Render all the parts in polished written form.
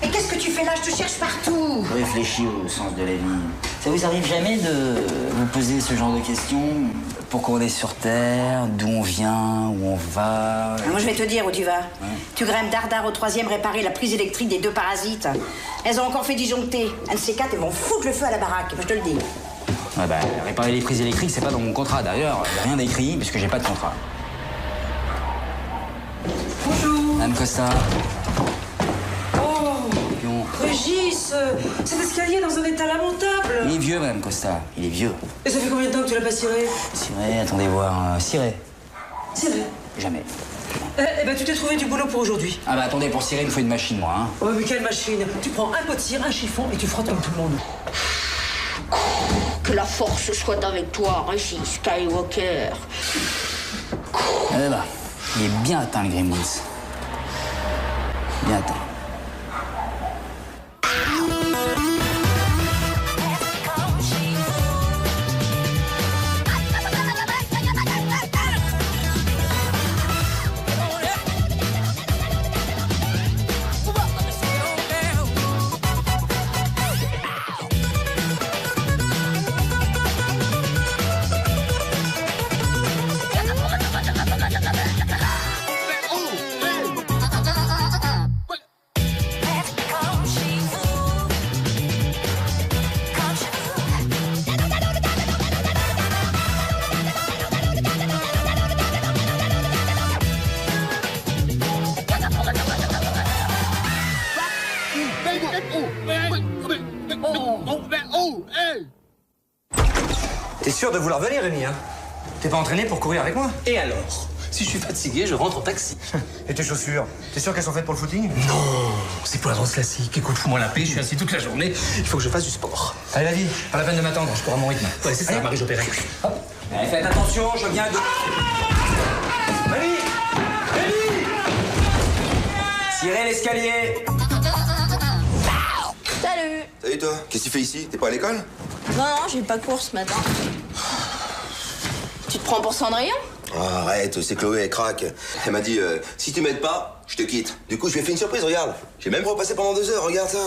Et qu'est-ce que tu fais là? Je te cherche partout. Je réfléchis au sens de la vie. Ça vous arrive jamais de vous poser ce genre de questions? Pourquoi on est sur Terre? D'où on vient? Où on va? Moi, je vais te dire où tu vas. Ouais. Tu grimpes dardard au 3e réparer la prise électrique des 2 parasites. Elles ont encore fait disjoncter. Un de ces 4, elles vont foutre le feu à la baraque, je te le dis. Ouais, bah, réparer les prises électriques, c'est pas dans mon contrat. D'ailleurs, y a rien d'écrit puisque j'ai pas de contrat. Bonjour. Madame Costa. Oh, Pion. Régis, cet escalier est dans un état lamentable. Il est vieux, Madame Costa. Il est vieux. Et ça fait combien de temps que tu l'as pas ciré? Ciré, attendez voir. Ciré. Ciré. Jamais. Eh ben, tu t'es trouvé du boulot pour aujourd'hui. Ah bah attendez, pour cirer, il me faut une machine, moi. Hein. Oh, mais quelle machine! Tu prends un pot de cire, un chiffon et tu frottes comme tout le monde. Que la force soit avec toi, Régis Skywalker. Eh bah, il est bien atteint, le Gremlins. Bien atteint. T'es sûr de vouloir venir, Rémi, hein? T'es pas entraîné pour courir avec moi? Et alors? Si je suis fatigué, je rentre en taxi. Et tes chaussures? T'es sûr qu'elles sont faites pour le footing? Non, c'est pour la danse classique. Écoute, fous-moi la paix, je suis assis toute la journée. Il faut que je fasse du sport. Allez, vas-y, pas la peine de m'attendre, je cours à mon rythme. Ouais, c'est ça, Marie-Jo Pérec. Allez, faites attention, je viens de... Rémi! Rémi! Cirez l'escalier. Salut. Salut toi, qu'est-ce que tu fais ici? T'es pas à l'école? Non, j'ai pas cours ce matin. Tu te prends pour Cendrillon? Oh, arrête, c'est Chloé, elle craque. Elle m'a dit, si tu m'aides pas, je te quitte. Du coup, je lui ai fait une surprise, regarde. J'ai même repassé pendant 2 heures, regarde ça.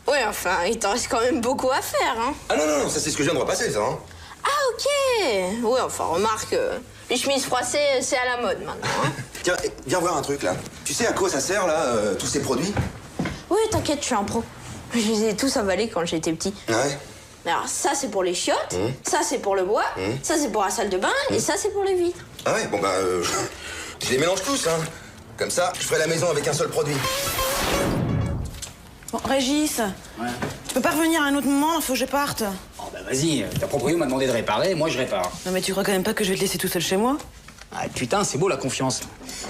Ouais, enfin, il t'en reste quand même beaucoup à faire, hein. Ah non, ça c'est ce que je viens de repasser, ça. Hein. Ah, ok. Ouais, enfin, remarque, les chemises froissées, c'est à la mode maintenant, hein. Tiens, viens voir un truc, là. Tu sais à quoi ça sert, là, tous ces produits? Oui, t'inquiète, je suis un pro. Je les ai tous avalés quand j'étais petit. Ouais. Alors, ça, c'est pour les chiottes, ça, c'est pour le bois, ça, c'est pour la salle de bain, et ça, c'est pour les vitres. Ah ouais, bon bah, je les mélange tous, hein. Comme ça, je ferai la maison avec un seul produit. Bon, Régis, tu peux pas revenir à un autre moment, il faut que je parte. Oh bah vas-y, ta proprio m'a demandé de réparer, moi je répare. Non mais tu crois quand même pas que je vais te laisser tout seul chez moi? Ah putain, c'est beau la confiance.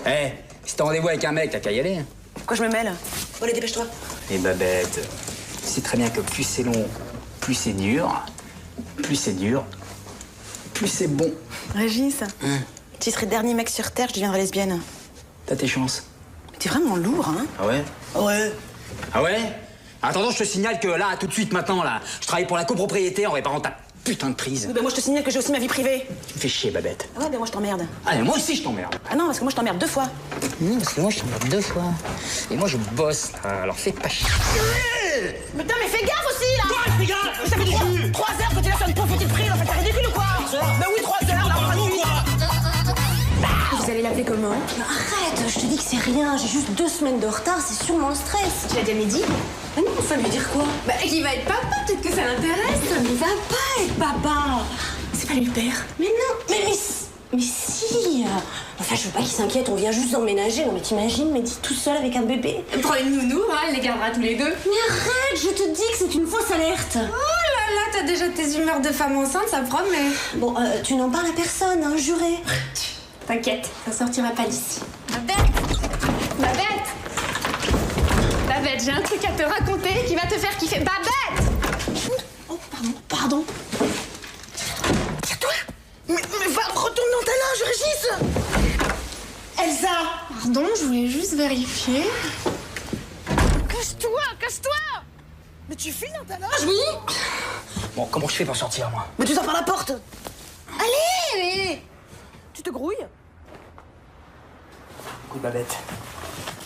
Eh, si t'as rendez-vous avec un mec, t'as qu'à y aller. Pourquoi je me mêle? Bon, allez, dépêche-toi. Et Babette, tu sais très bien que plus c'est long, plus c'est dur, plus c'est dur, plus c'est bon. Régis, tu serais le dernier mec sur Terre, je deviendrais lesbienne. T'as tes chances. Mais t'es vraiment lourd, hein? Ah ouais? Ouais. Ah ouais? Attends, je te signale que là, tout de suite, maintenant, là, je travaille pour la copropriété en réparant ta putain de prise. Ben moi je te signale que j'ai aussi ma vie privée. Tu me fais chier, Babette. Ah ouais, ben moi je t'emmerde. Ah, mais moi aussi, je t'emmerde. Ah non, parce que moi je t'emmerde 2 fois. Parce que moi, je t'emmerde 2 fois. Et moi, je bosse. Alors fais pas chier. Putain, mais fais gaffe aussi, là! Quoi, fais gaffe? Mais ça fait 3 heures que tu laisses une pauvre petite prise, en fait, c'est ridicule ou quoi? Ben oui, 3 heures, là, on nuit. Vous allez l'appeler comment? Arrête, je te dis que c'est rien, j'ai juste 2 semaines de retard, c'est sûrement le stress. Tu l'as déjà dit? Mais non, ça veut dire quoi? Bah, qu'il va être papa, peut-être que ça l'intéresse. Mais il va pas être papa. C'est pas lui le père. Mais non, mais si. Enfin, je veux pas qu'il s'inquiète, on vient juste d'emménager. Non mais t'imagines, Mehdi tout seul avec un bébé. Prends une nounou, hein, elle les gardera tous les 2. Mais arrête, je te dis que c'est une fausse alerte. Oh là là, t'as déjà tes humeurs de femme enceinte, ça promet. Bon, tu n'en parles à personne, hein, juré. T'inquiète, ça sortira pas d'ici. Babette, j'ai un truc à te raconter qui va te faire kiffer. Babette! Oh, pardon. Toi? Mais va, retourne dans ta linge, Régis! Elsa! Pardon, je voulais juste vérifier. Casse-toi! Mais tu files dans ta linge? Oui! Bon, comment je fais pour sortir, moi? Mais tu sors par la porte! Allez! Tu te grouilles? Écoute, Babette,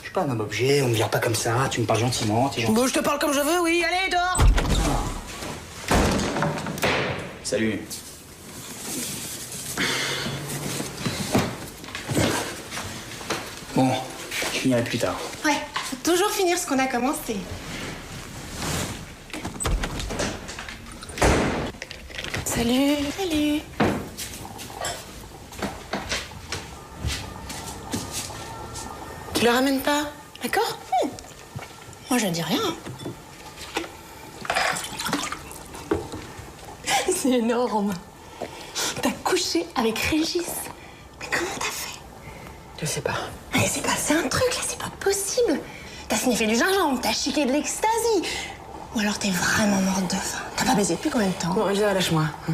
je suis pas un homme objet, on me vire pas comme ça, tu me parles gentiment, t'es gentil. Bon, je te parle comme je veux, oui, allez, dehors. Salut. Bon, je finirai plus tard. Ouais, faut toujours finir ce qu'on a commencé. Salut. Salut. Tu le ramènes pas, d'accord? Moi, je dis rien. C'est énorme. T'as couché avec Régis. Mais comment t'as fait? Je sais pas. Mais c'est passé un truc, là, c'est pas possible. T'as sniffé du gingembre, t'as chiqué de l'ecstasy. Ou alors t'es vraiment morte de faim. T'as pas baisé depuis combien de temps? Bon, Elsa, lâche-moi. Ah,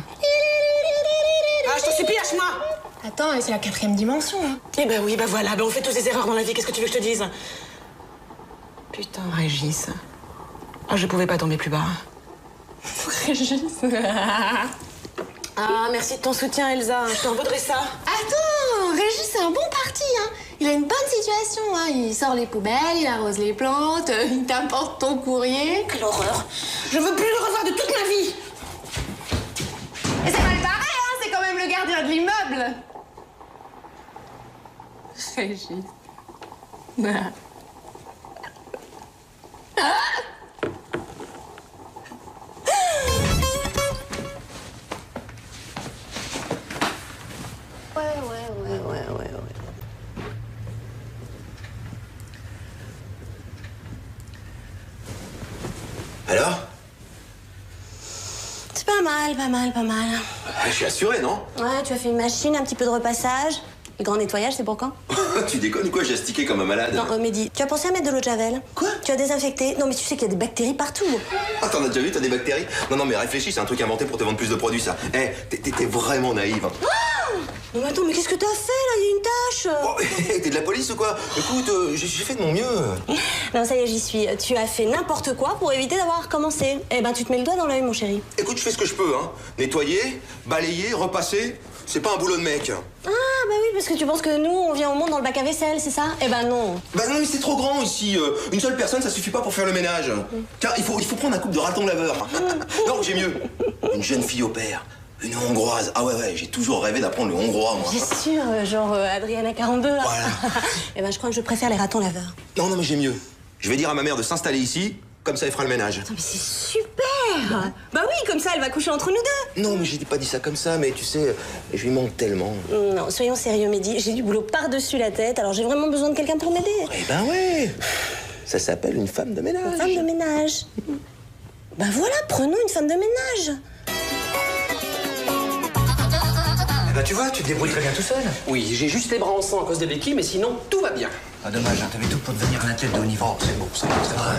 je t'en supplie, lâche-moi. Attends, c'est la 4e dimension, hein. Eh ben oui, ben voilà, ben on fait tous des erreurs dans la vie, qu'est-ce que tu veux que je te dise? Putain, Régis. Ah, je pouvais pas tomber plus bas. Régis. Ah, merci de ton soutien, Elsa. Je t'en voudrais ça. Attends, Régis, c'est un bon parti, hein. Il a une bonne situation, hein. Il sort les poubelles, il arrose les plantes, il t'apporte ton courrier. Quelle horreur. Je veux plus le revoir de toute ma vie. Et c'est mal barré, hein. C'est quand même le gardien de l'immeuble. Régis. Ouais. Alors? C'est pas mal, pas mal, pas mal. Je suis assuré, non? Ouais, tu as fait une machine, un petit peu de repassage. Le grand nettoyage, c'est pour quand? Tu déconnes ou quoi? J'ai astiqué comme un malade. Non, Mehdi, tu as pensé à mettre de l'eau de javel? Quoi? Tu as désinfecté? Non, mais tu sais qu'il y a des bactéries partout. Ah, t'en as déjà vu, t'as des bactéries? Non, mais réfléchis, c'est un truc inventé pour te vendre plus de produits, ça. Eh, t'es vraiment naïve. Non, mais attends, mais qu'est-ce que t'as fait, là? Il y a une tache. Oh, t'es de la police ou quoi? Écoute, j'ai fait de mon mieux. Non, ça y est, j'y suis. Tu as fait n'importe quoi pour éviter d'avoir recommencé. Eh ben, tu te mets le doigt dans l'œil, mon chéri. Écoute, je fais ce que je peux, hein. Nettoyer, balayer, repasser, c'est pas un boulot de mec. Ah, bah oui, parce que tu penses que nous, on vient au monde dans le bac à vaisselle, c'est ça? Eh ben non. Bah non, mais c'est trop grand ici. Une seule personne, ça suffit pas pour faire le ménage. Tiens, il faut prendre un couple de ratons laveurs. Non, j'ai mieux. Une jeune fille au père. Une hongroise. Ah ouais, j'ai toujours rêvé d'apprendre le hongrois, moi. C'est sûr, genre Adriana 42, là. Voilà. Eh ben, je crois que je préfère les ratons laveurs. Non, mais j'ai mieux. Je vais dire à ma mère de s'installer ici, comme ça elle fera le ménage. Attends, mais c'est super. Bah oui, comme ça, elle va coucher entre nous deux. Non, mais j'ai pas dit ça comme ça, mais tu sais, je lui manque tellement. Non, soyons sérieux, Mehdi. J'ai du boulot par-dessus la tête, alors j'ai vraiment besoin de quelqu'un pour m'aider. Eh ben ouais. Ça s'appelle une femme de ménage. Une femme de ménage. Ben voilà, prenons une femme de ménage. Eh ben, tu vois, tu te débrouilles très bien tout seul. Oui, j'ai juste les bras en sang à cause des béquilles, mais sinon, tout va bien. Ah, dommage, hein, t'avais tout pour devenir un athlète de haut niveau. C'est bon, ça va, c'est vrai.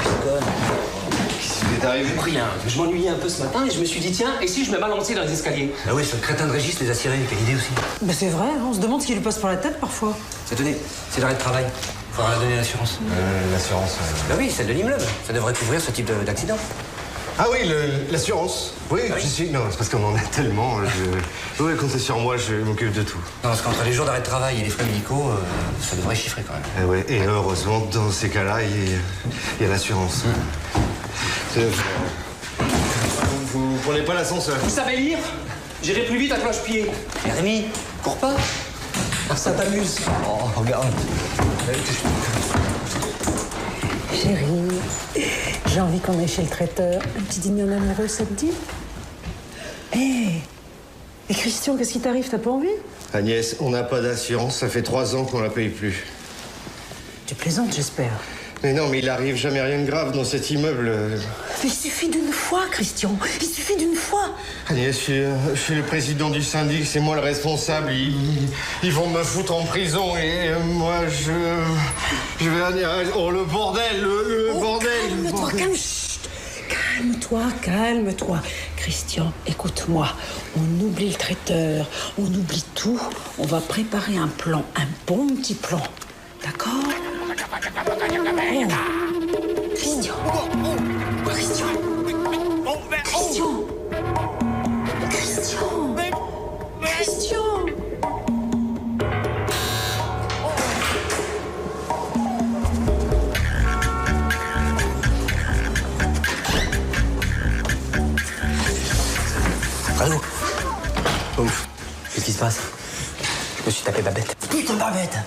Qu'est-ce qui t'est arrivé? Rien. Je m'ennuyais un peu ce matin et je me suis dit, tiens, et si je me balançais dans les escaliers? Ah oui, ce crétin de Régis les a cirés, quelle idée aussi. Bah c'est vrai, on se demande ce qui lui passe par la tête parfois. C'est donné, c'est l'arrêt de travail. Faudra donner l'assurance. L'assurance. Bah oui, celle de l'immeuble. Ça devrait couvrir ce type d'accident. Ah oui, l'assurance. Oui, je suis. Non, c'est parce qu'on en a tellement. Oui, comptez sur moi, je m'occupe de tout. Non, parce qu'entre les jours d'arrêt de travail et les frais médicaux, ça devrait chiffrer quand même. Eh ouais, et heureusement, dans ces cas-là, il y a l'assurance. Vous prenez pas l'ascenseur? Vous savez lire? J'irai plus vite à cloche-pied. Et Rémi, cours pas. Ça t'amuse. Oh, regarde. Chérie, j'ai envie qu'on aille chez le traiteur. Un petit dîner en amoureux, ça te dit? Et Christian, qu'est-ce qui t'arrive? T'as pas envie? Agnès, on n'a pas d'assurance, ça fait 3 ans qu'on la paye plus. Tu plaisantes, j'espère. Mais non, mais il arrive jamais rien de grave dans cet immeuble. Mais il suffit d'une fois, Christian. Il suffit d'une fois. Agnès, je suis le président du syndic, c'est moi le responsable. Ils vont me foutre en prison et moi, je vais aller... Oh, le bordel, le bordel. Calme-toi, calme-toi. Christian, écoute-moi. On oublie le traiteur, on oublie tout. On va préparer un plan, un bon petit plan. D'accord? Christian. Christian. Christian. Christian. Christian. Allô? Ouf. Qu'est-ce qui se passe? Je me suis tapé Babette. Putain, Babette!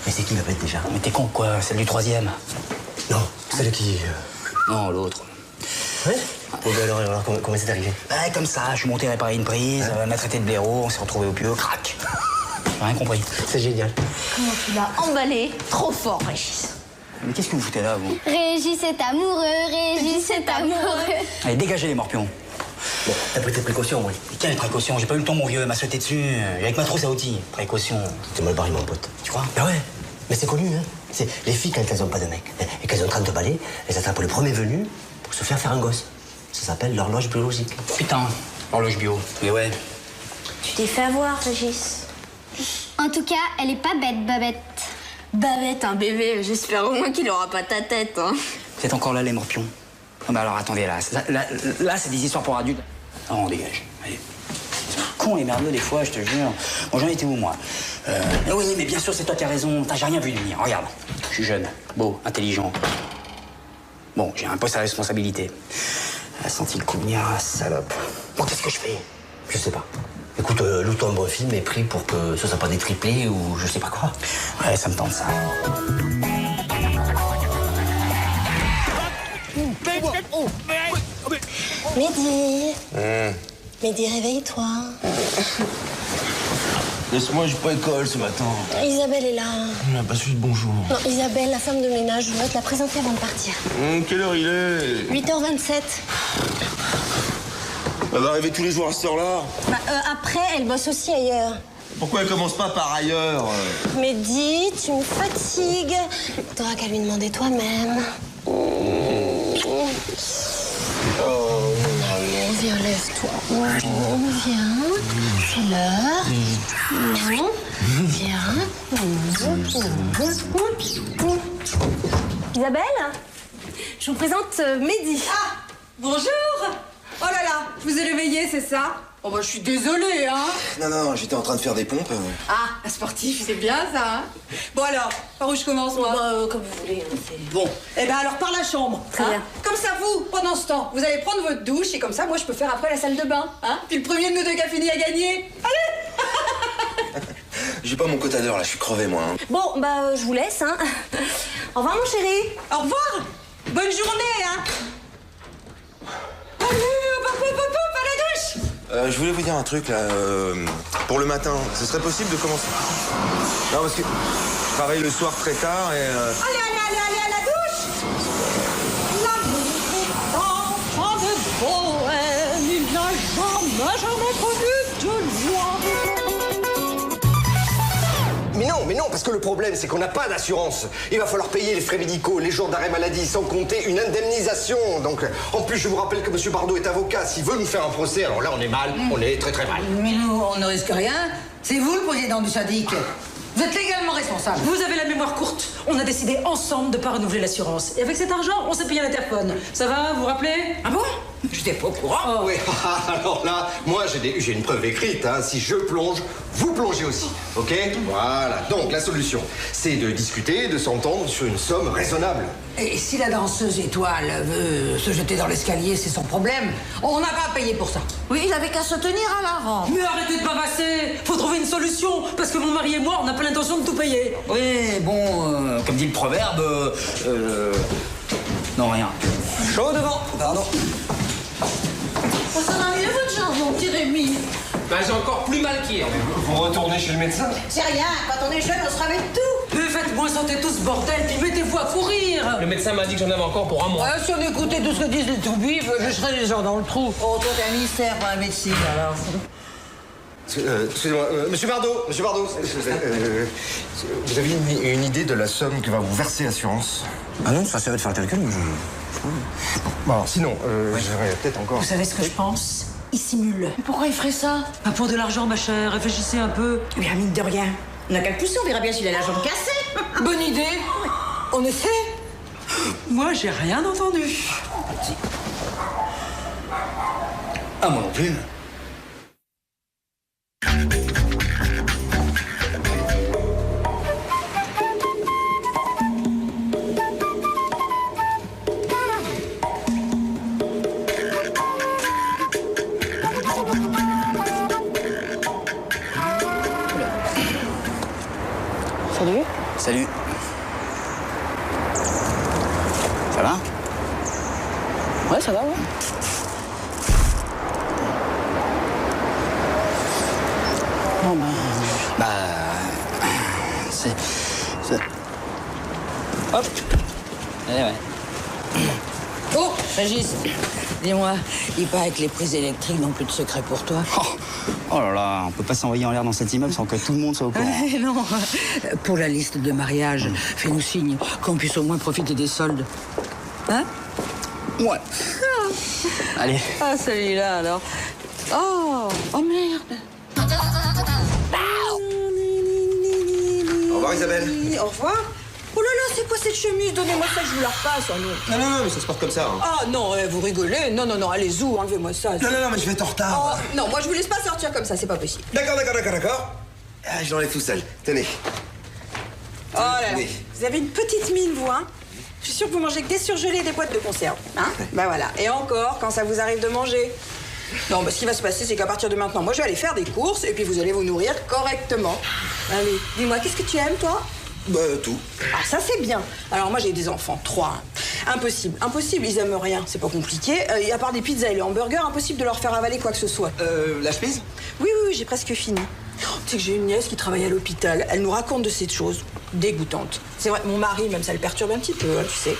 Mais c'est qui Babette déjà? Mais t'es con quoi? Celle du 3e? Non, celle qui... Non, l'autre. Ouais? Oh, bah alors, comment c'est arrivé? Bah, comme ça, je suis monté réparer une prise, elle m'a traité de blaireau, on s'est retrouvé au pieu, crac. J'ai rien compris. C'est génial. Comment tu l'as emballé? Trop fort, Régis. Mais qu'est-ce que vous foutez là, vous? Régis est amoureux, Régis est amoureux. Allez, dégagez les morpions. Bon, t'as pris tes précautions, oui. Mais quelle précaution? J'ai pas eu le temps, mon vieux, elle m'a sauté dessus. Avec ma trousse à outils. Précaution. T'es mal barré, mon pote. Tu crois? Bah ouais. Mais c'est connu, hein. C'est les filles, quand elles ont pas de mec et qu'elles ont 30 balais, elles attrapent le premier venu pour se faire un gosse. Ça s'appelle l'horloge biologique. Putain, horloge bio. Mais ouais. Tu t'es fait avoir, Régis. En tout cas, elle est pas bête, Babette. Babette, un bébé, j'espère au moins qu'il aura pas ta tête, hein. Vous êtes encore là, les morpions? Ah bah alors attendez, là c'est des histoires pour adultes. Non, on dégage. Allez. Con et merdeux des fois, je te jure. Bon, j'en étais où, moi? Oui, mais bien sûr, c'est toi qui as raison. J'ai rien vu de venir. Regarde. Je suis jeune, beau, intelligent. Bon, j'ai un poste à responsabilité. Elle a senti le coup venir, salope. Bon, qu'est-ce que je fais? Je sais pas. Écoute, loue-toi un bon film et prie pour que ce soit pas des triplés ou je sais pas quoi. Ouais, ça me tente, ça. Mehdi. Mehdi, réveille-toi. Laisse-moi, j'ai pas école ce matin. Isabelle est là. On n'a pas su de bonjour. Non, Isabelle, la femme de ménage, je voudrais te la présenter avant de partir. Quelle heure il est? 8h27. Elle va arriver tous les jours à cette heure-là. Bah, après, elle bosse aussi ailleurs. Pourquoi elle commence pas par ailleurs? Mehdi, tu me fatigues. T'auras qu'à lui demander toi-même. Oh, viens, lève-toi. Viens, c'est l'heure. Viens. Isabelle, je vous présente Mehdi. Ah, bonjour. Oh là là, je vous ai réveillé, c'est ça? Oh bah je suis désolée, hein. Non, j'étais en train de faire des pompes. Ah, un sportif, c'est bien ça, hein. Bon alors, par où je commence, moi? Comme vous voulez, hein, c'est... Bon, eh ben alors par la chambre. Très bien. Comme ça, vous, pendant ce temps, vous allez prendre votre douche et comme ça, moi, je peux faire après la salle de bain, hein. Puis le premier de nous deux qui a fini à gagner. Allez. J'ai pas mon quota d'heure là, je suis crevé moi. Hein. Bon, bah, je vous laisse, hein. Au revoir, mon chéri. Au revoir. Bonne journée, hein. Allez, hop, à la douche. Je voulais vous dire un truc là, pour le matin, ce serait possible de commencer? Non, parce que je travaille le soir très tard et... Allez, à la douche. L'amour est enfant de bohème, il n'a jamais connu de loi. Mais non, parce que le problème, c'est qu'on n'a pas d'assurance. Il va falloir payer les frais médicaux, les jours d'arrêt maladie, sans compter une indemnisation. Donc, en plus, je vous rappelle que M. Bardot est avocat. S'il veut nous faire un procès, alors là, on est mal, on est très très mal. Mais nous, on ne risque rien. C'est vous le président du syndic. Vous êtes légalement responsable. Vous avez la mémoire courte. On a décidé ensemble de ne pas renouveler l'assurance. Et avec cet argent, on s'est payé l'interphone. Ça va, vous vous rappelez? Ah bon? J'étais pas au courant. Ah oui, alors là, moi j'ai une preuve écrite, hein. Si je plonge, vous plongez aussi, ok? Voilà, donc la solution, c'est de discuter, de s'entendre sur une somme raisonnable. Et si la danseuse étoile veut se jeter dans l'escalier, c'est son problème. On n'a pas à payer pour ça. Oui, il avait qu'à se tenir à la rampe. Mais arrêtez de bavasser. Faut trouver une solution. Parce que mon mari et moi, on n'a pas l'intention de tout payer. Oui, bon, comme dit le proverbe, non, rien. Chaud devant, pardon. Oh, ça va mieux votre jambe, mon petit Rémi. Ben, j'ai encore plus mal qu'hier. Vous retournez chez le médecin? C'est rien, quand on est jeune, on se ramène tout. Mais faites-moi sauter tout ce bordel, puis mettez-vous à courir. Le médecin m'a dit que j'en avais encore pour un mois. Si on écoutait tout ce que disent les toubibs, je serais les gens dans le trou. Oh, toi, t'es un mystère pour la médecine, alors. Excusez-moi, Monsieur Bardot, vous avez une idée de la somme que va vous verser l'assurance? Ah non, ça va de faire le calcul. Bon, alors, sinon, j'aurais peut-être encore... Vous savez ce que je pense? Il simule. Mais pourquoi il ferait ça? Pas pour de l'argent, ma chère. Réfléchissez un peu. Mais mine de rien, on n'a qu'à le pousser, on verra bien s'il a la jambe cassée. Bonne idée. On essaie. Moi, j'ai rien entendu. Ah, moi non plus. Salut. Salut. Ça va? Ouais, ça va, ouais. Bon, bah... c'est... Hop. Allez, ouais. Oh, Régis, dis-moi, il paraît que les prises électriques n'ont plus de secret pour toi. Oh là là, on peut pas s'envoyer en l'air dans cet immeuble sans que tout le monde soit au courant. Non, pour la liste de mariage, fais-nous signe qu'on puisse au moins profiter des soldes. Hein? Ouais. Allez. Ah, celui-là, alors. Oh merde. Au revoir Isabelle. Au revoir. Oh là là, c'est quoi cette chemise? Donnez-moi ça, je vous la repasse. Oh, non. Non, mais ça se porte comme ça. Hein. Ah non, vous rigolez. Non, allez-y, enlevez-moi ça. Non, mais je vais être en retard. Oh, non, moi je vous laisse pas sortir comme ça, c'est pas possible. D'accord. Ah, je l'enlève tout seul. Tenez. Oh là là, vous avez une petite mine, vous, hein? Je suis sûre que vous mangez que des surgelés et des boîtes de conserve. Hein? Bah voilà. Et encore, quand ça vous arrive de manger. Non, bah ce qui va se passer, c'est qu'à partir de maintenant, moi je vais aller faire des courses et puis vous allez vous nourrir correctement. Allez, dis-moi, qu'est-ce que tu aimes, toi? Bah, tout. Ah, ça c'est bien. Alors moi j'ai des enfants, 3. Hein. Impossible, ils aiment rien, c'est pas compliqué. Et à part des pizzas et les hamburgers, impossible de leur faire avaler quoi que ce soit. La chemise? Oui, j'ai presque fini. Oh, tu sais que j'ai une nièce qui travaille à l'hôpital. Elle nous raconte de ces choses dégoûtantes. C'est vrai, mon mari, même ça le perturbe un petit peu, hein, tu sais.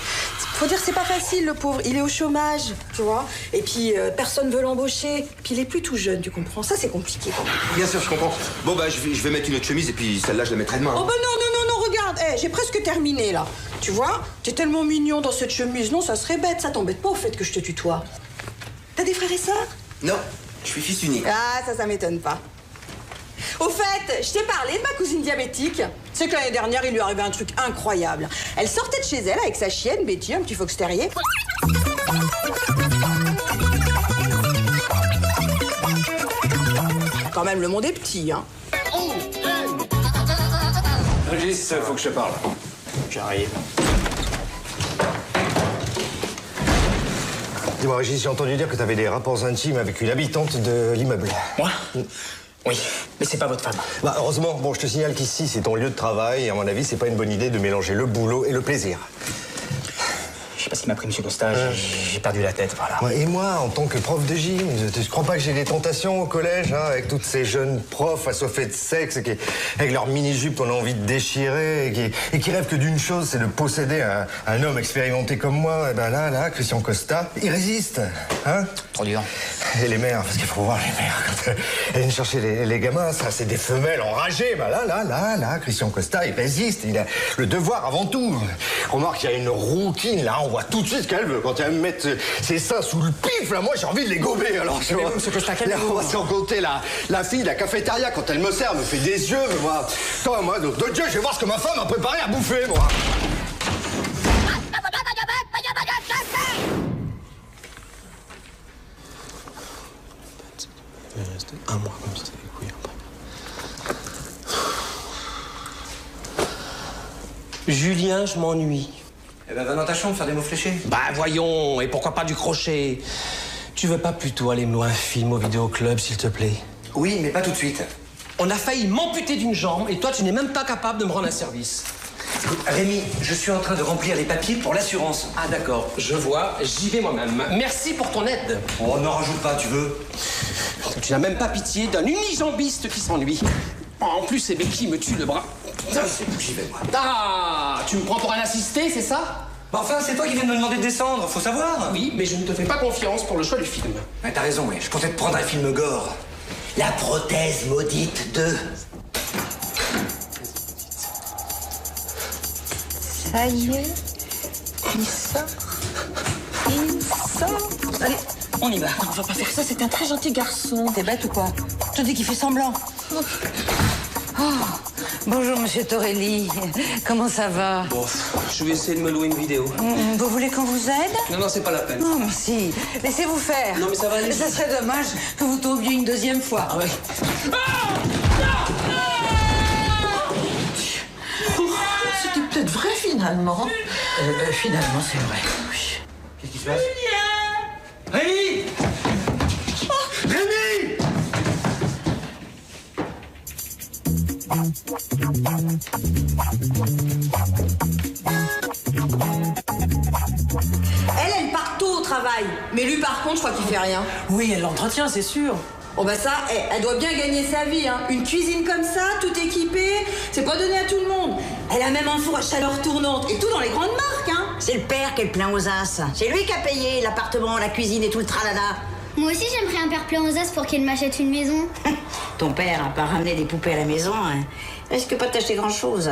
Faut dire, c'est pas facile, le pauvre. Il est au chômage, tu vois. Et puis, personne veut l'embaucher. Puis il est plus tout jeune, tu comprends. Ça, c'est compliqué quand même. Bien sûr, je comprends. Bon, bah, je vais mettre une autre chemise et puis celle-là, je la mettrai demain. Oh, bah non, regarde. J'ai presque terminé, là. Tu vois, t'es tellement mignon dans cette chemise. Non, ça serait bête. Ça t'embête pas au fait que je te tutoie. T'as des frères et sœurs? Non, je suis fils unique. Ah, ça m'étonne pas. Au fait, je t'ai parlé de ma cousine diabétique. C'est que l'année dernière, il lui arrivait un truc incroyable. Elle sortait de chez elle avec sa chienne, Betty, un petit fox terrier. Quand même, le monde est petit, hein. Régis, faut que je te parle. J'arrive. Dis-moi, Régis, j'ai entendu dire que t'avais des rapports intimes avec une habitante de l'immeuble. Moi? Oui, mais c'est pas votre femme. Bah, heureusement, bon, je te signale qu'ici, c'est ton lieu de travail, et à mon avis, c'est pas une bonne idée de mélanger le boulot et le plaisir. Je sais pas ce qui m'a pris, monsieur Costa, j'ai perdu la tête, voilà. Ouais, et moi, en tant que prof de gym, tu crois pas que j'ai des tentations au collège, hein, avec toutes ces jeunes profs assoiffés de sexe, avec leurs mini-jupes qu'on a envie de déchirer, et qui rêvent que d'une chose, c'est de posséder un homme expérimenté comme moi. Et ben là, Christian Costa, il résiste, hein. Trop dur. Et les mères, parce qu'il faut voir les mères, quand elles viennent chercher les gamins, ça, c'est des femelles enragées. Ben là, Christian Costa, il résiste, il a le devoir avant tout. Remarque, il y a une rouquine, là, on voit tout de suite ce qu'elle veut. Quand elle me met ses seins sous le pif, là, moi, j'ai envie de les gober, alors. Mais monsieur Costa, calmez-vous. On va s'en compter, la fille de la cafétéria, quand elle me sert, me fait des yeux, mais moi... Attends, moi, de Dieu, je vais voir ce que ma femme a préparé à bouffer, moi. Il va rester un mois comme ça, les couilles après. Julien, je m'ennuie. Eh ben, va dans ta chambre faire des mots fléchés. Bah voyons, et pourquoi pas du crochet? Tu veux pas plutôt aller me louer un film au vidéoclub, s'il te plaît? Oui, mais pas tout de suite. On a failli m'amputer d'une jambe, et toi, tu n'es même pas capable de me rendre un service. Écoute, Rémi, je suis en train de remplir les papiers pour l'assurance. Ah d'accord, je vois, j'y vais moi-même. Merci pour ton aide. Oh, n'en rajoute pas, tu veux. Tu n'as même pas pitié d'un unijambiste qui s'ennuie. En plus, ces béquilles me tuent le bras. J'y vais, moi. Ah, tu me prends pour un assisté, c'est ça? Bah enfin, c'est toi qui viens de me demander de descendre, faut savoir. Oui, mais je ne te fais pas confiance pour le choix du film. Ouais, t'as raison, oui. Je comptais te prendre un film gore. La prothèse maudite de... Ça y est, il sort. Allez, On y va. on va pas faire ça, c'est un très gentil garçon. T'es bête ou quoi? Je te dis qu'il fait semblant. Oh, bonjour, monsieur Torelli. Comment ça va? Bon, je vais essayer de me louer une vidéo. Vous voulez qu'on vous aide? Non, c'est pas la peine. Non, mais si. Laissez-vous faire. Non, mais ça va aller. Ça serait dommage que vous tombiez une deuxième fois. Ah ouais. C'était peut-être vrai finalement. Finalement, c'est vrai. Oui. Qu'est-ce qui se passe? Rémi! Rémi! Elle part tôt au travail. Mais lui, par contre, je crois qu'il fait rien. Oui, elle l'entretient, c'est sûr. Oh bah ça, elle doit bien gagner sa vie, hein. Une cuisine comme ça, tout équipée, c'est pas donné à tout le monde. Elle a même un four à chaleur tournante, et tout dans les grandes marques, hein. C'est le père qui est plein aux as. C'est lui qui a payé l'appartement, la cuisine et tout le tralala. Moi aussi, j'aimerais un père plein aux as pour qu'il m'achète une maison. Ton père a pas ramené des poupées à la maison. Hein. Risque pas de t'acheter grand-chose.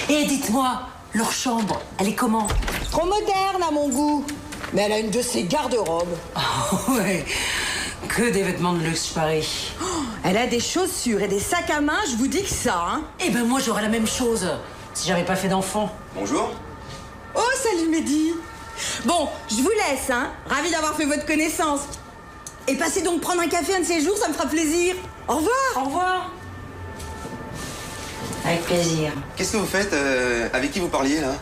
Et dites-moi, leur chambre, elle est comment? Trop moderne à mon goût. Mais elle a une de ses garde-robes. Oh, ouais. Que des vêtements de luxe, je parie. Oh, elle a des chaussures et des sacs à main, je vous dis que ça, hein. Eh ben moi, j'aurais la même chose, si j'avais pas fait d'enfant. Bonjour. Oh, salut Mehdi. Bon, je vous laisse, hein. Ravi d'avoir fait votre connaissance. Et passez donc prendre un café un de ces jours, ça me fera plaisir. Au revoir. Au revoir. Avec plaisir. Qu'est-ce que vous faites avec qui vous parliez, là?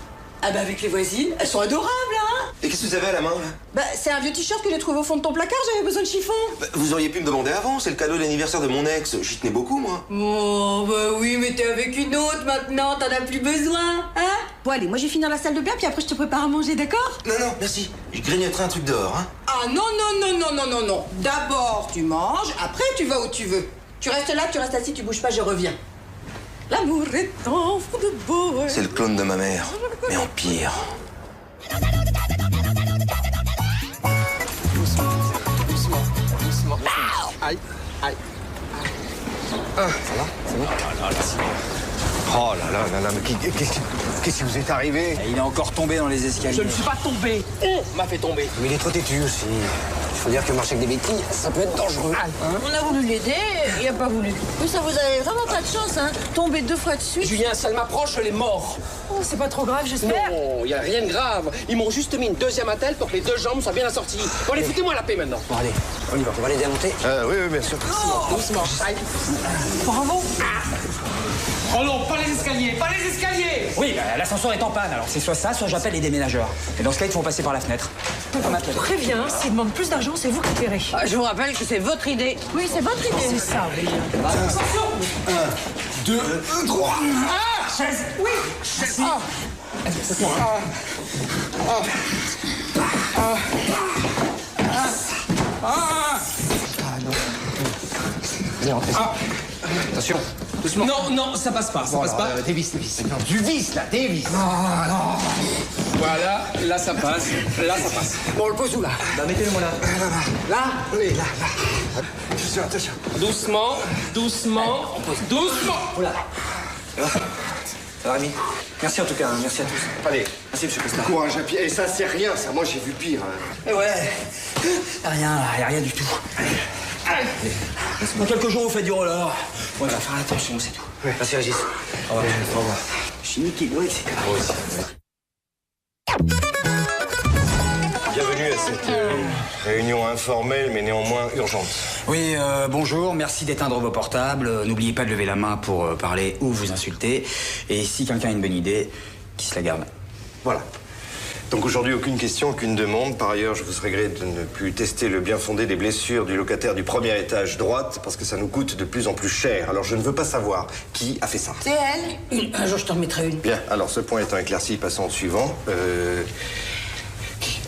Ah bah avec les voisines, elles sont adorables, hein. Et qu'est-ce que vous avez à la main, là? Bah c'est un vieux t-shirt que j'ai trouvé au fond de ton placard, j'avais besoin de chiffon. Bah, vous auriez pu me demander avant, c'est le cadeau d'anniversaire de mon ex. J'y tenais beaucoup, moi. Oh bah oui, mais t'es avec une autre maintenant, t'en as plus besoin, hein. Bon allez, moi j'ai fini dans la salle de bain, puis après je te prépare à manger, d'accord? Non, non, merci. Je grignoterai un truc dehors, hein. Ah non, non, non, non, non, non, non. D'abord tu manges, après tu vas où tu veux. Tu restes là, tu restes assis, tu bouges pas, je reviens. L'amour est enfant de beau. C'est le clone de ma mère, mais en pire. Doucement. Aïe, aïe. Ah, ça va? C'est bon? Oh là là là là, mais qu'est-ce qui vous est arrivé? Il est encore tombé dans les escaliers. Je ne suis pas tombé. On m'a fait tomber. Mais il est trop têtu aussi. Il faut dire que marcher avec des béquilles, ça peut être dangereux. On a voulu l'aider, il a pas voulu. Oui, ça vous avez vraiment pas de chance, hein. Tomber 2 fois de suite. Julien, ça m'approche, elle est mort. Oh, c'est pas trop grave, j'espère. Non, y a rien de grave. Ils m'ont juste mis une deuxième attelle pour que les 2 jambes soient bien assorties. Bon, allez, foutez-moi la paix maintenant. Bon, allez, on y va. On va les démonter. Oui, bien sûr. Doucement. Aïe. Bravo. Oh non, pas les escaliers, pas les escaliers. Oui, bah, l'ascenseur est en panne, alors c'est soit ça, soit j'appelle les déménageurs. Et dans ce cas, ils font passer par la fenêtre. Très bien, s'ils demandent plus d'argent, c'est vous qui paierez. Je vous rappelle que c'est votre idée. Oui, c'est votre idée. C'est ça, oui. Attention. 1, 2, 3. Ah, chaise. Oui. Chaise. Attention. Doucement. Non, non, ça passe pas, ça passe pas. Des vis. Du vis, là, des vis. Voilà, là ça passe, là ça passe. Bon, on le pose où, là? Bah, mettez-le moi là. Là? Oui, là. Attention. Doucement, doucement, doucement. Oula. Ça va, Rémi? Merci en tout cas, hein. Merci à tous. Allez. Merci, monsieur Costa. Courage à pied. Et ça, c'est rien, ça. Moi, j'ai vu pire. Et ouais. Y a rien du tout. Allez. Dans quelques jours, vous faites du roller. Ouais, va faire attention, c'est tout. Oui. Merci, Régis. Au revoir. Je suis niqué, ouais, c'est grave. Bienvenue à cette réunion informelle, mais néanmoins urgente. Oui, bonjour, merci d'éteindre vos portables. N'oubliez pas de lever la main pour parler ou vous insulter. Et si quelqu'un a une bonne idée, qu'il se la garde. Voilà. Donc aujourd'hui, aucune question, aucune demande. Par ailleurs, je vous serais gré de ne plus tester le bien fondé des blessures du locataire du premier étage droite, parce que ça nous coûte de plus en plus cher. Alors je ne veux pas savoir qui a fait ça. C'est elle. Un jour, je t'en remettrai une. Bien, alors ce point étant éclairci, passons au suivant.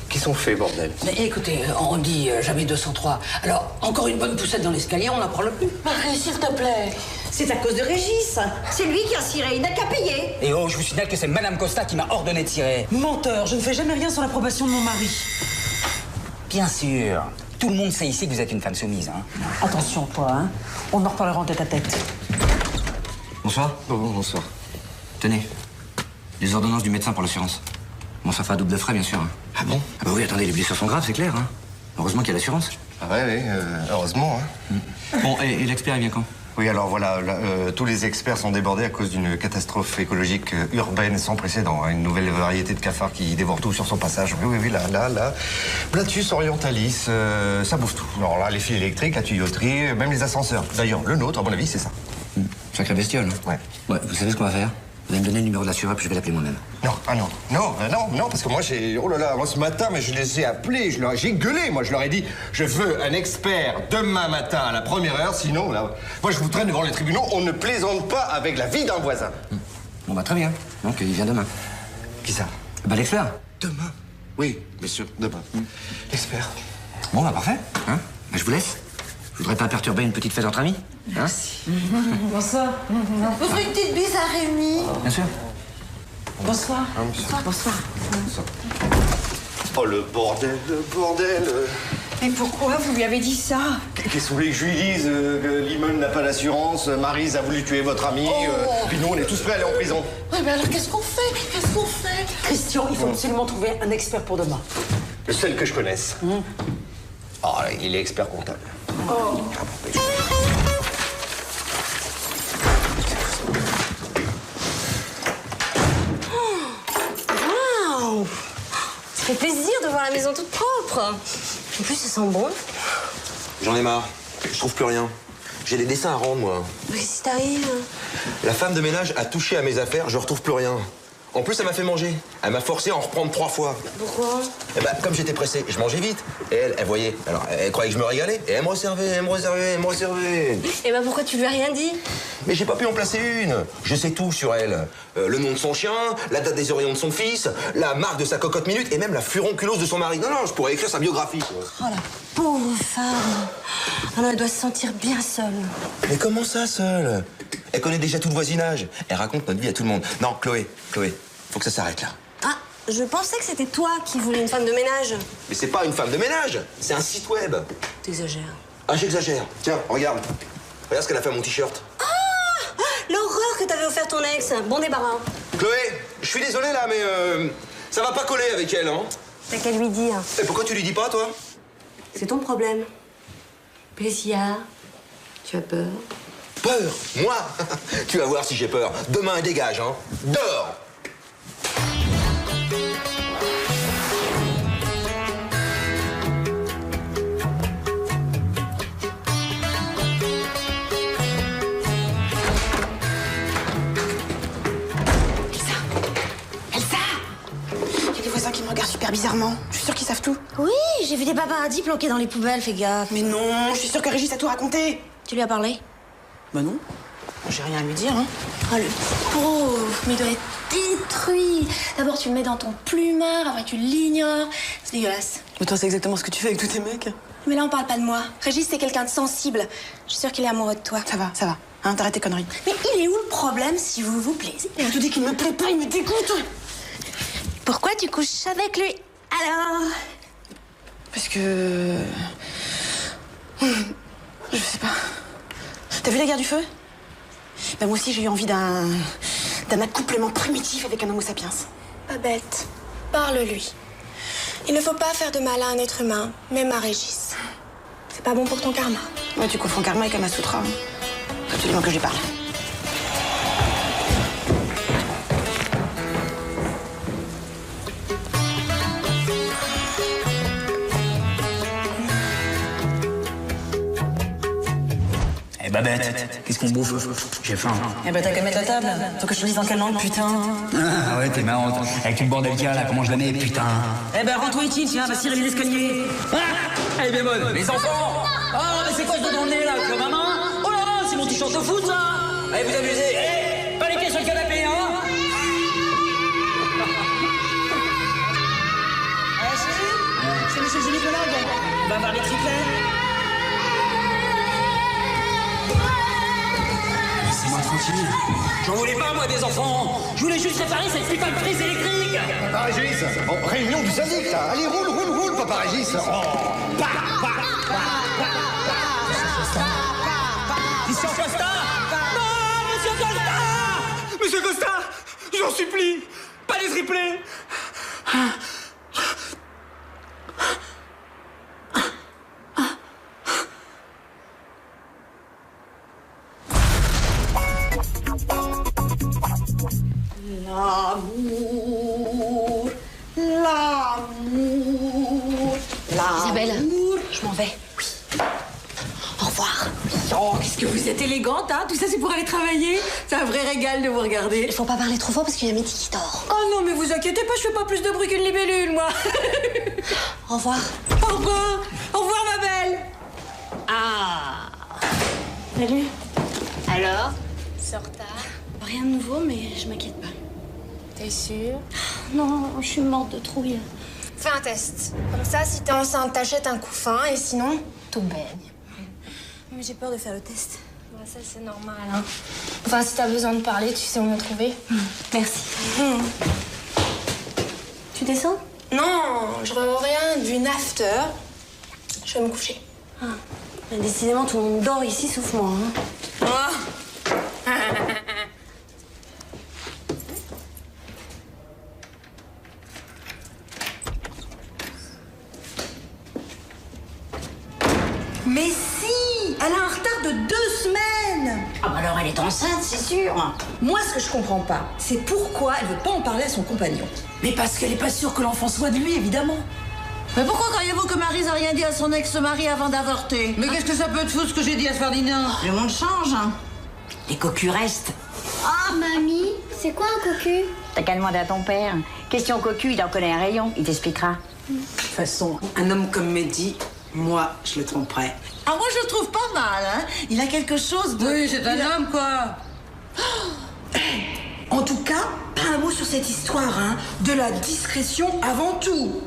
Qui sont faits, bordel? Mais écoutez, on dit jamais 203. Alors, encore une bonne poussette dans l'escalier, on n'en parle plus. Marie, s'il te plaît. C'est à cause de Régis. C'est lui qui a ciré, il n'a qu'à payer. Et oh, je vous signale que c'est Madame Costa qui m'a ordonné de tirer. Menteur, je ne fais jamais rien sans l'approbation de mon mari. Bien sûr. Tout le monde sait ici que vous êtes une femme soumise, hein. Attention, toi, hein. On en reparlera en tête à tête. Bonsoir. Bonsoir. Tenez. Les ordonnances du médecin pour l'assurance. Bon, ça fait à double de frais, bien sûr. Hein. Ah bon? Ah bah oui, attendez, les blessures sont graves, c'est clair, hein. Heureusement qu'il y a l'assurance. Ah ouais, heureusement, hein. Bon, et l'expert, il vient quand? Oui, alors voilà, tous les experts sont débordés à cause d'une catastrophe écologique urbaine sans précédent. Hein, une nouvelle variété de cafards qui dévore tout sur son passage. Oui, là. Platus orientalis, ça bouffe tout. Alors là, les fils électriques, la tuyauterie, même les ascenseurs. D'ailleurs, le nôtre, à mon avis, c'est ça. Sacré bestiole. Ouais. Ouais, vous savez ce qu'on va faire? Vous allez me donner le numéro de l'assureur, puis je vais l'appeler moi-même. Non, ah non, non, parce que moi j'ai... Oh là là, moi ce matin, mais je les ai appelés, j'ai gueulé, moi je leur ai dit, je veux un expert demain matin à la première heure, sinon, là, moi je vous traîne devant les tribunaux, on ne plaisante pas avec la vie d'un voisin. Bon, bah très bien. Donc, il vient demain. Qui ça? Bah, l'expert. Demain? Oui, bien sûr, demain. L'expert. Bon, bah parfait. Hein, bah, je vous laisse. Je voudrais pas perturber une petite fête entre amis. Hein? Merci. Bonsoir. Vous ferez une petite bise à Rémi. Bien sûr. Bonsoir. Bonsoir. Oh, le bordel. Mais pourquoi vous lui avez dit ça? Qu'est-ce que vous voulez que je lui dise? Que l'immeuble n'a pas d'assurance, Maryse a voulu tuer votre ami, puis nous on est tous prêts à aller en prison. Ouais, mais alors qu'est-ce qu'on fait? Christian, il faut absolument trouver un expert pour demain. Le seul que je connaisse. Oh, il est expert comptable. Oh. Waouh! Ça fait plaisir de voir la maison toute propre. En plus, ça sent bon. J'en ai marre. Je trouve plus rien. J'ai des dessins à rendre, moi. Mais qu'est-ce qui t'arrive? La femme de ménage a touché à mes affaires, je retrouve plus rien. En plus, elle m'a fait manger. Elle m'a forcé à en reprendre 3 fois. Pourquoi? Eh ben, comme j'étais pressé, je mangeais vite. Et elle voyait. Alors, elle croyait que je me régalais. Et elle me resservait. Et bah pourquoi tu lui as rien dit? Mais j'ai pas pu en placer une. Je sais tout sur elle. Le nom de son chien, la date des oreillons de son fils, la marque de sa cocotte minute et même la furonculose de son mari. Non, je pourrais écrire sa biographie, quoi. Oh la pauvre femme. Alors elle doit se sentir bien seule. Mais comment ça, seule? Elle connaît déjà tout le voisinage. Elle raconte notre vie à tout le monde. Non, Chloé, faut que ça s'arrête là. Ah, je pensais que c'était toi qui voulais une femme de ménage. Mais c'est pas une femme de ménage, c'est un site web. T'exagères. Ah, j'exagère. Tiens, regarde. Regarde ce qu'elle a fait à mon t-shirt. Ah! L'horreur que t'avais offert ton ex. Bon débarras. Chloé, je suis désolé là, mais ça va pas coller avec elle, hein. T'as qu'à lui dire. Et pourquoi tu lui dis pas, toi? C'est ton problème. Plaisir. Tu as peur? Peur? Moi? Tu vas voir si j'ai peur. Demain, dégage, hein. Dehors! Qui me regardent super bizarrement. Je suis sûre qu'ils savent tout. Oui, j'ai vu des paparazzis planqués dans les poubelles, fais gaffe. Mais non, je suis sûre que Régis a tout raconté. Tu lui as parlé? Bah non. J'ai rien à lui dire, hein. Oh, le pauvre, mais il doit être détruit. D'abord, tu le mets dans ton plumard, après, tu l'ignores. C'est dégueulasse. Mais toi, c'est exactement ce que tu fais avec tous tes mecs. Mais là, on parle pas de moi. Régis, c'est quelqu'un de sensible. Je suis sûre qu'il est amoureux de toi. Ça va. Hein, t'arrêtes tes conneries. Mais il est où le problème, si vous vous plaisez? Il a tout dit qu'il me plaît pas, il me dégoûte. Pourquoi tu couches avec lui, alors? Parce que... Je sais pas. T'as vu La Guerre du Feu? Ben moi aussi, j'ai eu envie d'un accouplement primitif avec un homo sapiens. Pas bête. Parle-lui. Il ne faut pas faire de mal à un être humain, même à Régis. C'est pas bon pour ton karma. Ouais, tu confonds karma et Kama Sutra. Faut absolument que je lui parle. Babette, qu'est-ce qu'on bouffe? J'ai faim. Eh ben t'as qu'à mettre la table. Faut que je te dise dans quelle langue, putain. Ah ouais, t'es marrante. Avec tout le bordel qu'il y a là, comment je la mets, putain? Eh ben rends-toi ici, tiens, va cirer les escaliers. Ah, elle est bien bonne. Les enfants! Ah, mais c'est quoi ce dos dans le nez là, que maman? Oh là là, c'est mon t-shirt de foot ça! Allez, vous abusez. Eh, pas les pieds sur le canapé, hein? C'est monsieur le gynécologue. On va voir les triplets. Laissez-moi tranquille. J'en voulais pas, moi, des enfants. Je voulais juste réparer cette putain de prise électrique. Papa Régis, réunion du syndic, là. Allez, roule, Papa Régis. Monsieur Costa! Non, Monsieur Costa! Monsieur Costa! J'en supplie! Pas les triplés! Isabelle, je m'en vais. Oui. Au revoir. Oh, qu'est-ce que vous êtes élégante, hein? Tout ça, c'est pour aller travailler. C'est un vrai régal de vous regarder. Il faut pas parler trop fort parce qu'il y a Mehdi qui dort. Oh non, mais vous inquiétez pas, je fais pas plus de bruit qu'une libellule, moi. Au revoir. Au revoir. Au revoir, ma belle. Ah. Salut. Alors? C'est en retard. Rien de nouveau, mais je m'inquiète pas. T'es sûre? Non, je suis morte de trouille. Fais un test. Comme ça, si t'es enceinte, t'achètes un couffin et sinon, tout baigne. Mais j'ai peur de faire le test. Ouais, ça, c'est normal, hein. Enfin, si t'as besoin de parler, tu sais où me trouver. Merci. Tu descends? Non, je rien d'une after. Je vais me coucher. Ah. Mais décidément, tout le monde dort ici, sauf moi. Hein. Oh. Mais si! Elle a un retard de 2 semaines! Ah bah alors elle est enceinte, c'est sûr. Moi, ce que je comprends pas, c'est pourquoi elle veut pas en parler à son compagnon. Mais parce qu'elle est pas sûre que l'enfant soit de lui, évidemment. Mais pourquoi croyez-vous que Maryse a rien dit à son ex-mari avant d'avorter? Mais qu'est-ce que ça peut être fou ce que j'ai dit à ce Ferdinand? Le monde change, hein. Les cocus restent. Ah, mamie, c'est quoi un cocu? T'as qu'à demander à ton père. Question cocu, il en connaît un rayon, il t'expliquera. De toute façon, un homme comme Mehdi, moi, je le tromperais. Ah, moi je le trouve pas mal, hein. Il a quelque chose de... Oui, c'est un homme, quoi. En tout cas, pas un mot sur cette histoire, hein. De la discrétion avant tout.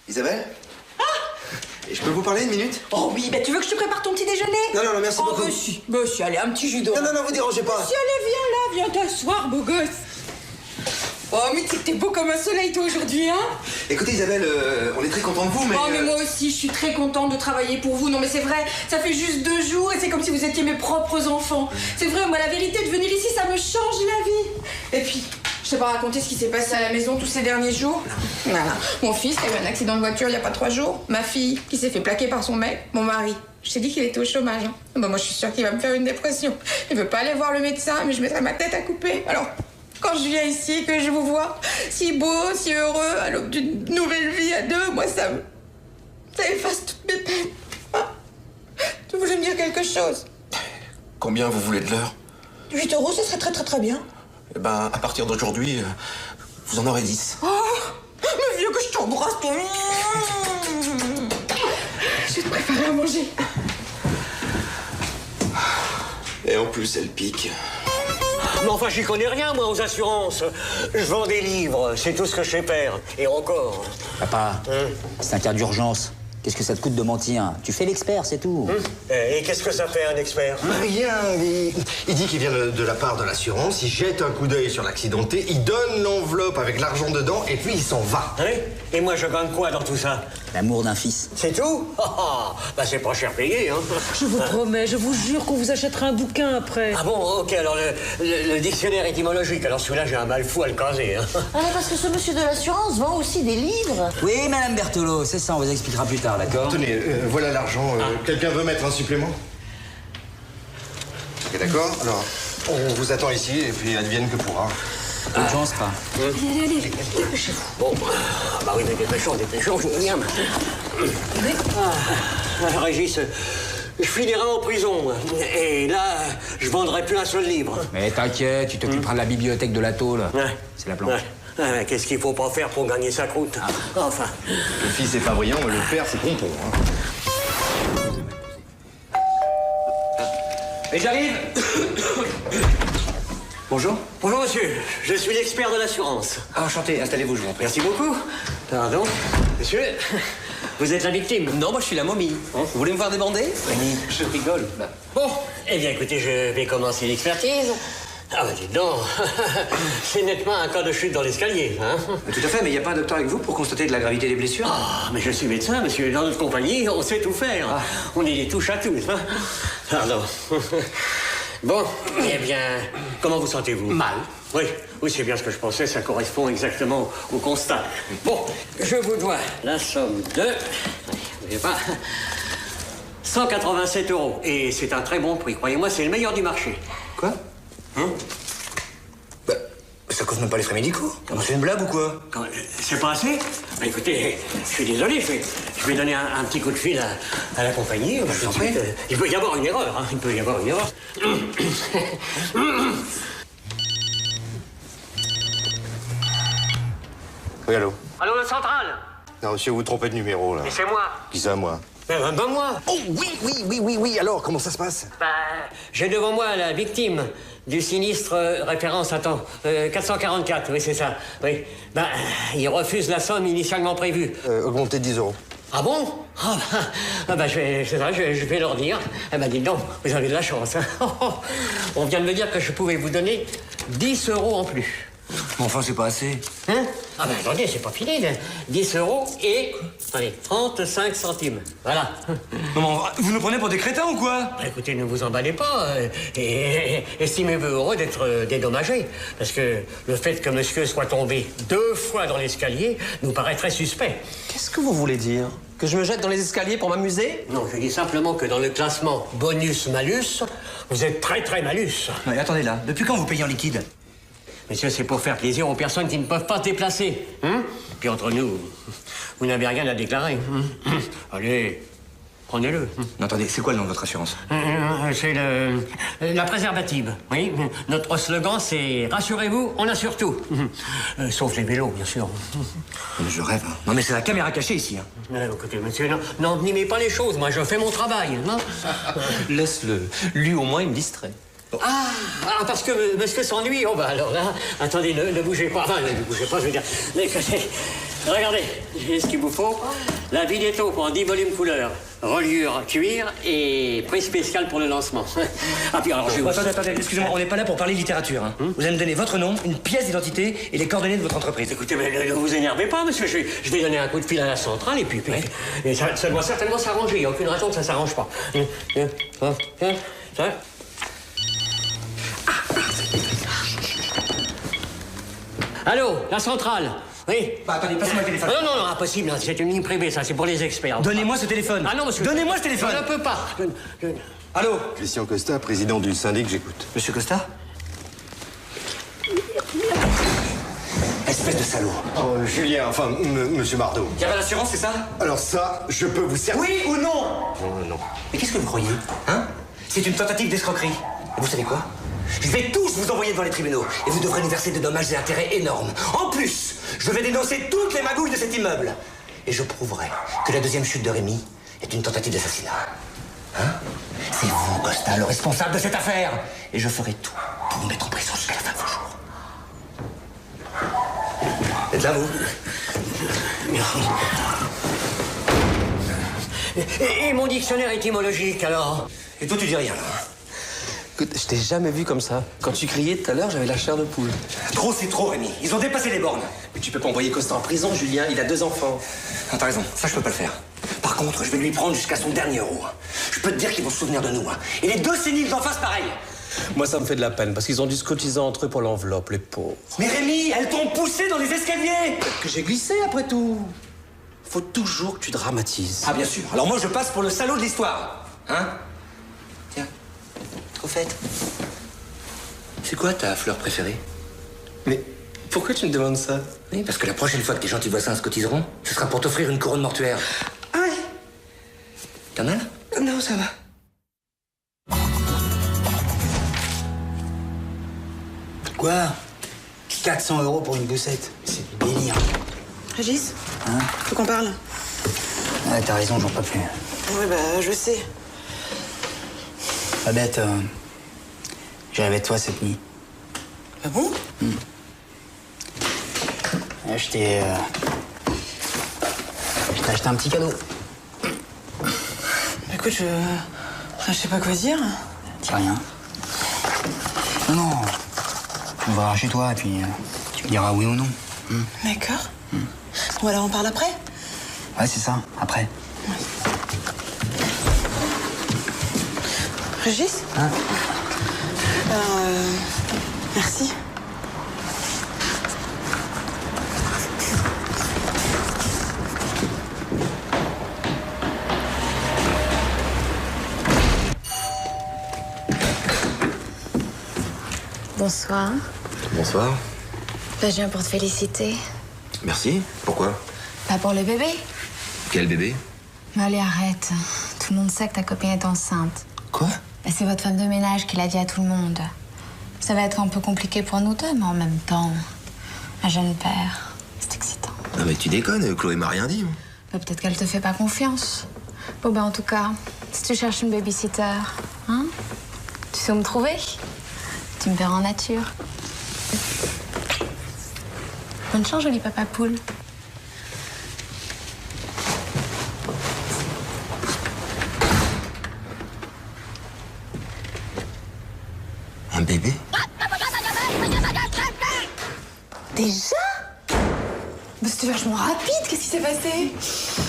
Isabelle? Et je peux vous parler une minute? Oh oui, bah tu veux que je te prépare ton petit déjeuner? Non, non, non, merci beaucoup. Bah si, allez, un petit jus d'eau. Non, non, non, vous dérangez pas. Si, allez, viens t'asseoir, beau gosse. Oh, mais t'es beau comme un soleil, toi, aujourd'hui, hein? Écoutez, Isabelle, on est très contents de vous, mais... Oh, mais moi aussi, je suis très contente de travailler pour vous. Non, mais c'est vrai, ça fait juste 2 jours et c'est comme si vous étiez mes propres enfants. C'est vrai, moi, la vérité, de venir ici, ça me change la vie. Et puis, je t'ai pas raconté ce qui s'est passé à la maison tous ces derniers jours. Voilà. Mon fils a eu un accident de voiture il y a pas 3 jours. Ma fille qui s'est fait plaquer par son mec. Mon mari. Je t'ai dit qu'il était au chômage. Hein. Bah, moi, je suis sûre qu'il va me faire une dépression. Il veut pas aller voir le médecin, mais je mettrai ma tête à couper. Alors, quand je viens ici et que je vous vois si beau, si heureux, à l'aube d'une nouvelle vie à 2, moi, ça efface toutes mes peines. Ah. Tu voulais me dire quelque chose? Combien vous voulez de l'heure? 8 €, ce serait très très très bien. Eh ben, à partir d'aujourd'hui, vous en aurez 10. Oh, mais vieux que je t'embrasse, toi. Je vais te préparer à manger. Et en plus, elle pique. Mais enfin, j'y connais rien, moi, aux assurances. Je vends des livres, c'est tout ce que je sais faire. Et encore. Papa, c'est un cas d'urgence. Qu'est-ce que ça te coûte de mentir? Tu fais l'expert, c'est tout. Et qu'est-ce que ça fait, un expert? Rien. Il dit qu'il vient de la part de l'assurance, il jette un coup d'œil sur l'accidenté, il donne l'enveloppe avec l'argent dedans et puis il s'en va. Oui. Et moi, je gagne quoi dans tout ça? L'amour d'un fils. C'est tout? Bah, c'est pas cher payé, hein. Je vous promets, je vous jure qu'on vous achètera un bouquin après. Ah bon, ok, alors le dictionnaire étymologique, alors celui-là, j'ai un mal fou à le caser, hein. Ah, mais parce que ce monsieur de l'assurance vend aussi des livres. Oui, Madame Berthelot, c'est ça, on vous expliquera plus tard, d'accord? Tenez, voilà l'argent. Quelqu'un veut mettre un supplément? Ok, d'accord. Alors, on vous attend ici et puis advienne que pourra. Bonne chance, pas. Allez, dépêchez-vous. Bon, bah oui, mais dépêchons, je viens. Régis, je finirai en prison. Et là, je vendrai plus un seul livre. Mais t'inquiète, tu t'occuperas de la bibliothèque de la tôle. Ouais. C'est la planche. Ouais. Qu'est-ce qu'il faut pas faire pour gagner sa croûte? Enfin. Le fils est pas brillant, mais le père, c'est pompon. Et j'arrive. Bonjour. Bonjour, monsieur. Je suis l'expert de l'assurance. Enchanté, installez-vous, je vous en prie. Merci beaucoup. Pardon. Monsieur, vous êtes la victime? Non, moi je suis la momie. Vous voulez me voir débander? Oui. Je rigole. Bon, eh bien écoutez, je vais commencer l'expertise. Ah bah dites donc, c'est nettement un cas de chute dans l'escalier, hein? Tout à fait, mais il n'y a pas un docteur avec vous pour constater de la gravité des blessures? Ah, mais je suis médecin, monsieur. Dans notre compagnie, on sait tout faire. On est des touches à tous, hein? Pardon. Bon, eh bien, comment vous sentez-vous? Mal. Oui, c'est bien ce que je pensais, ça correspond exactement au constat. Bon, je vous dois la somme de... N'oubliez pas... 187 €. Et c'est un très bon prix, croyez-moi, c'est le meilleur du marché. Quoi? ça coûte même pas les frais médicaux. C'est une blague ou quoi? C'est pas assez? Bah, écoutez, je suis désolé, je vais donner un petit coup de fil à la compagnie. Je vous en prie. Il peut y avoir une erreur, hein. Il peut y avoir une erreur. Oui, allô? Allô, le central? Non, monsieur, vous vous trompez de numéro, là. Et c'est moi. Qui ça, moi? Ben moi. Oh, oui, alors, comment ça se passe? Ben, j'ai devant moi la victime du sinistre référence, 444, oui, c'est ça. Oui. Ben, il refuse la somme initialement prévue. Augmenter de 10 euros. Ah bon? Je vais leur dire. Eh ben, dites donc, vous avez de la chance. Hein. On vient de me dire que je pouvais vous donner 10 euros en plus. Mais enfin, c'est pas assez. Hein? Ah ben, attendez, c'est pas fini. 10 euros et... Attendez, 35 centimes. Voilà. Non, mais vous nous prenez pour des crétins ou quoi? Bah, écoutez, ne vous emballez pas. Et estimez-vous heureux d'être dédommagé. Parce que le fait que monsieur soit tombé 2 fois dans l'escalier nous paraît très suspect. Qu'est-ce que vous voulez dire? Que je me jette dans les escaliers pour m'amuser? Non, je dis simplement que dans le classement bonus-malus, vous êtes très malus. Mais attendez là, depuis quand vous payez en liquide? Monsieur, c'est pour faire plaisir aux personnes qui ne peuvent pas se déplacer. Hein? Puis entre nous, vous n'avez rien à déclarer. Hein? Allez, prenez-le. Non, attendez, c'est quoi le nom de votre assurance? C'est la préservative. Oui, notre slogan, c'est « Rassurez-vous, on assure tout ». Sauf les vélos, bien sûr. Mais je rêve. Non, mais c'est la caméra cachée ici. Hein. Écoutez, monsieur, non, n'aimez pas les choses. Moi, je fais mon travail. Non? Laisse-le. Lui, au moins, il me distrait. Ah, parce que monsieur s'ennuie. Oh, bah alors là, attendez, ne bougez pas. Enfin, ne bougez pas, je veux dire. Mais écoutez, regardez, j'ai ce qu'il vous faut. La Videtto en 10 volumes couleur, reliure cuir et prix spécial pour le lancement. Ah, puis alors, je vais Attendez, excusez-moi, on n'est pas là pour parler littérature. Hein. Vous allez me donner votre nom, une pièce d'identité et les coordonnées de votre entreprise. Écoutez, mais ne vous énervez pas, monsieur. Je vais donner un coup de fil à la centrale et puis et ça doit certainement s'arranger. Il n'y a aucune raison que ça s'arrange pas. Ça. Allô, la centrale. Oui. Bah, attendez, passez-moi le téléphone. Non, impossible. C'est une ligne privée, ça. C'est pour les experts. Donnez-moi ce téléphone. Ah non, monsieur. Donnez-moi ce téléphone. Je ne peux pas. Allô? Christian Costa, président du syndic, j'écoute. Monsieur Costa? Espèce de salaud. Oh, Julien, enfin, monsieur Bardot. Il y avait l'assurance, c'est ça? Alors ça, je peux vous servir. Oui ou non? Non. Mais qu'est-ce que vous croyez? Hein? C'est une tentative d'escroquerie. Et vous savez quoi? Je vais tous vous envoyer devant les tribunaux et vous devrez nous verser de dommages et intérêts énormes. En plus, je vais dénoncer toutes les magouilles de cet immeuble. Et je prouverai que la deuxième chute de Rémi est une tentative d'assassinat. Hein? C'est vous, Costa, le responsable de cette affaire. Et je ferai tout pour vous mettre en prison jusqu'à la fin de vos jours. Êtes là, vous? Et mon dictionnaire étymologique, alors? Et toi, tu dis rien, là? Écoute, je t'ai jamais vu comme ça. Quand tu criais tout à l'heure, j'avais la chair de poule. Trop, c'est trop, Rémi. Ils ont dépassé les bornes. Mais tu peux pas envoyer Costa en prison, Julien. Il a 2 enfants. Ah, t'as raison, ça je peux pas le faire. Par contre, je vais lui prendre jusqu'à son dernier euro. Je peux te dire qu'ils vont se souvenir de nous. Hein. Et les 2 séniles d'en face, pareil. Moi, ça me fait de la peine, parce qu'ils ont dû se cotiser entre eux pour l'enveloppe, les pauvres. Mais Rémi, elles t'ont poussé dans les escaliers. Que j'ai glissé, après tout. Faut toujours que tu dramatises. Ah, bien sûr. Alors moi, je passe pour le salaud de l'histoire. Hein? Tiens, au fait, c'est quoi ta fleur préférée? Mais pourquoi tu me demandes ça? Oui, parce que la prochaine fois que tes gentils voisins se cotiseront, ce sera pour t'offrir une couronne mortuaire. Ah ouais? T'as mal? Non, ça va. Quoi? 400 € pour une boussette. C'est du délire. Régis, Hein? faut qu'on parle. Ouais, t'as raison, j'en peux plus. Oui, bah, je sais. Pas bête, j'ai rêvé de toi cette nuit. Ah bon? Je t'ai acheté un petit cadeau. Écoute, je sais pas quoi dire. Dis rien. Non. On va chez toi et puis tu me diras oui ou non. D'accord. Bon, alors on parle après? Ouais, c'est ça, après. Régis? Hein? Merci. Bonsoir. Bonsoir. Bah, je viens pour te féliciter. Merci. Pourquoi? Pas pour le bébé. Quel bébé? Mais allez, arrête. Tout le monde sait que ta copine est enceinte. Quoi? Et c'est votre femme de ménage qui l'a dit à tout le monde. Ça va être un peu compliqué pour nous deux, mais en même temps, un jeune père, c'est excitant. Non mais tu déconnes, Chloé m'a rien dit. Bah, peut-être qu'elle te fait pas confiance. Bon, ben en tout cas, si tu cherches une babysitter, hein, tu sais où me trouver. Tu me verras en nature. Bonne chance, joli papa poule. Un bébé? Déjà? Mais c'était vachement rapide, qu'est-ce qui s'est passé?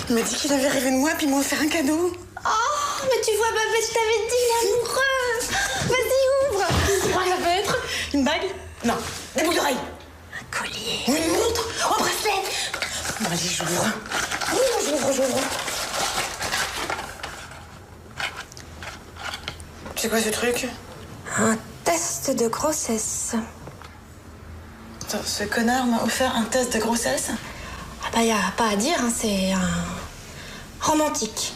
Il m'a dit qu'il avait rêvé de moi, puis il m'a offert un cadeau. Oh, mais tu vois, Babette, je t'avais dit, il est amoureux. Vas-y, ouvre. Tu crois que ça peut être une bague? Non, des boucles d'oreilles. Un collier. Ou une montre. Oh, un bracelet. Bon, allez, j'ouvre. J'ouvre. C'est quoi ce truc? Un test de grossesse. Attends, ce connard m'a offert un test de grossesse? Ah bah, y a pas à dire, hein, c'est romantique.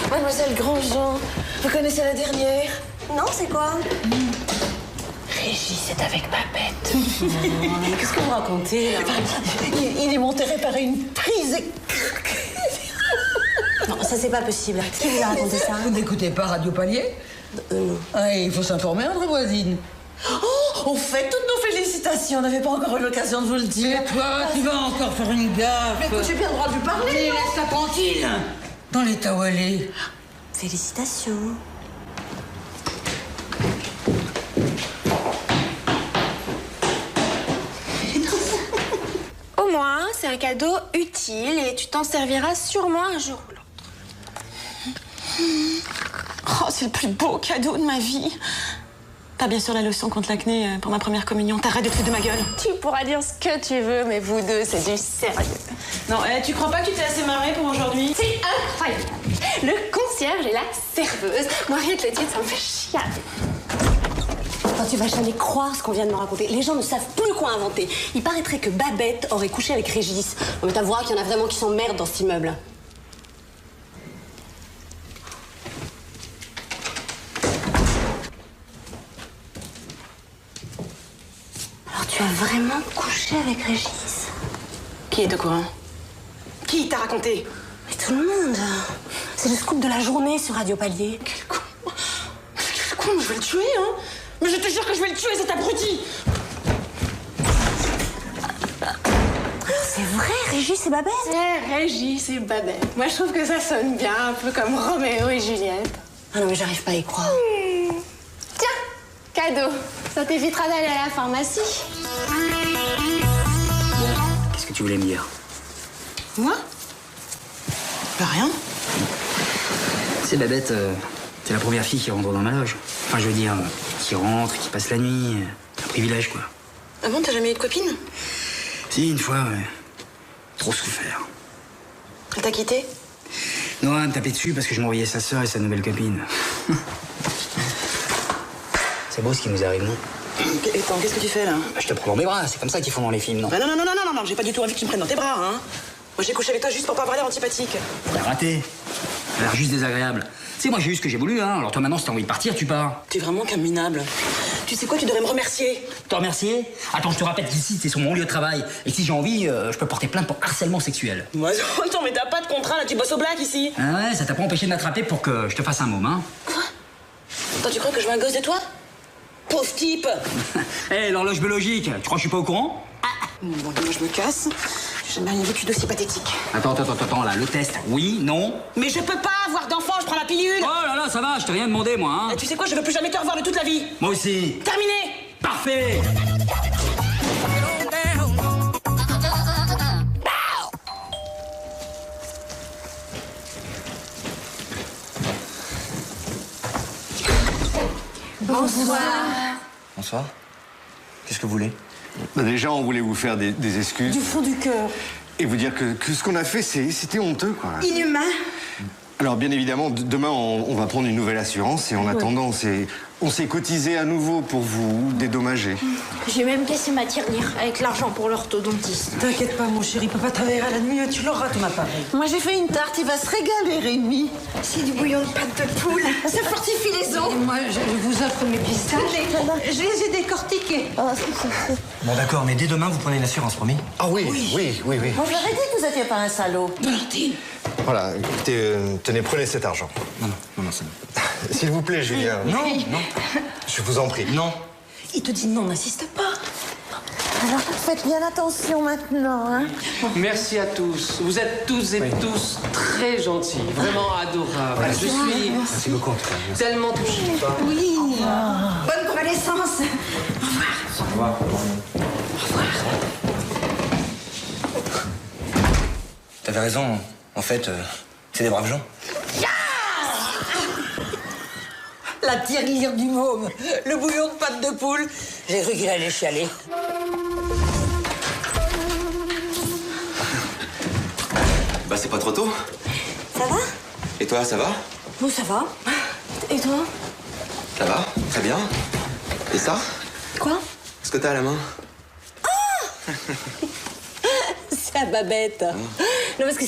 Mademoiselle Grandjean, vous connaissez la dernière? Non, c'est quoi? Régis est avec Babette. Qu'est-ce que vous racontez là? Il est monté réparer une prise. Non, ça c'est pas possible. Qui vous a raconté ça? Vous n'écoutez pas Radio Palier? Non. Ah, il faut s'informer entre voisines. Oh, au fait, toutes nos félicitations. On n'avait pas encore eu l'occasion de vous le dire. Et toi, tu vas encore faire une gaffe. Mais j'ai bien le droit de lui parler. Mais laisse-la tranquille. Dans l'état où elle est. Félicitations. Au moins, c'est un cadeau utile et tu t'en serviras sûrement un jour ou l'autre. Oh, c'est le plus beau cadeau de ma vie. T'as bien sûr la leçon contre l'acné pour ma première communion. T'arrêtes de te foutre de ma gueule. Tu pourras dire ce que tu veux, mais vous deux, c'est du sérieux. Non, tu crois pas que tu t'es assez marrée pour aujourd'hui? C'est incroyable. Le concierge et la serveuse. Moi, rien que le titre, ça me fait chialer. Quand tu vas jamais croire ce qu'on vient de me raconter. Les gens ne savent plus quoi inventer. Il paraîtrait que Babette aurait couché avec Régis. Non, mais t'avoueras qu'il y en a vraiment qui s'emmerdent dans cet immeuble. Alors tu as vraiment couché avec Régis? Qui est au courant? Qui t'a raconté? Mais tout le monde. C'est le scoop de la journée sur Radio Palier. Quel con. Quel con, je vais le tuer, hein. Mais je te jure que je vais le tuer, cet abruti. C'est vrai, Régis et Babette? C'est Régis et Babette. Moi, je trouve que ça sonne bien, un peu comme Roméo et Juliette. Ah non, mais j'arrive pas à y croire. Tiens, cadeau. Ça t'évitera d'aller à la pharmacie. Qu'est-ce que tu voulais me dire? Moi? Bah rien. C'est Babette, c'est la première fille qui rentre dans ma loge. Enfin, je veux dire, qui rentre, qui passe la nuit. Un privilège, quoi. Ah bon, t'as jamais eu de copine? Si, une fois, ouais. Trop souffert. Elle t'a quitté? Non, elle me tapait dessus parce que je m'envoyais sa sœur et sa nouvelle copine. C'est beau ce qui nous arrive, non? Attends, qu'est-ce que tu fais là? Bah, je te prends dans mes bras, c'est comme ça qu'ils font dans les films, non? Bah non, j'ai pas du tout envie que tu me prennes dans tes bras, hein. Moi j'ai couché avec toi juste pour pas avoir l'air antipathique. T'as raté. T'as l'air juste désagréable. Tu sais, moi j'ai eu ce que j'ai voulu, hein. Alors toi maintenant, si t'as envie de partir, tu pars. T'es vraiment qu'un minable. Tu sais quoi, tu devrais me remercier. Te remercier? Attends, je te rappelle qu'ici, c'est sur mon lieu de travail. Et si j'ai envie, je peux porter plainte pour harcèlement sexuel. Moi, attends, mais t'as pas de contrat là, tu bosses au black ici. Ah ouais, ça t'a pas empêché de m'attraper pour que je te fasse un môme, hein? Quoi? Attends, tu crois que je veux un gosse de toi? Pauvre type. Hé, l'horloge biologique, tu crois que je suis pas au courant? Bon, moi je me casse. J'ai jamais rien vécu d'aussi pathétique. Attends, là, le test, oui, non? Mais je peux pas avoir d'enfant, je prends la pilule. Oh là là, ça va, je t'ai rien demandé, moi, hein. Et tu sais quoi, je veux plus jamais te revoir de toute la vie. Moi aussi. Terminé. Parfait. Bonsoir. Bonsoir. Qu'est-ce que vous voulez? Bah déjà, on voulait vous faire des excuses. Du fond du cœur. Et vous dire que ce qu'on a fait, c'était honteux, quoi. Inhumain. Alors, bien évidemment, demain, on va prendre une nouvelle assurance. Et en attendant, on s'est cotisé à nouveau pour vous dédommager. J'ai même cassé ma tirelire avec l'argent pour l'orthodontiste. T'inquiète pas, mon chéri, papa travaillera la nuit, tu l'auras ton appareil. Moi, j'ai fait une tarte, il va se régaler, Rémi. C'est du bouillon de pâte de poule. Ça fortifie les os. Et moi, je vous offre mes pistaches. Je les ai décortiqués. Bon, d'accord, mais dès demain, vous prenez une assurance, promis? Ah oui. Bon, j'aurais dit que vous étiez pas un salaud. Valentine. Voilà, écoutez, tenez, prenez cet argent. Non, c'est bon. S'il vous plaît, Julien. Non. Je vous en prie. Non. Il te dit non, n'insiste pas. Alors, faites bien attention maintenant, hein. Merci à tous. Vous êtes tous et tous très gentils, vraiment adorables. Je suis Merci beaucoup, en tout cas. tellement touché. Oui. Bonne convalescence. Au revoir. T'avais raison. En fait, c'est des braves gens. La tirelire du môme, le bouillon de pâte de poule. J'ai cru qu'il allait chialer. Bah, c'est pas trop tôt. Ça va? Et toi, ça va? Bon, ça va. Et toi? Ça va? Très bien. Et ça? Quoi? Qu'est-ce que t'as à la main? C'est à Babette. Non, parce que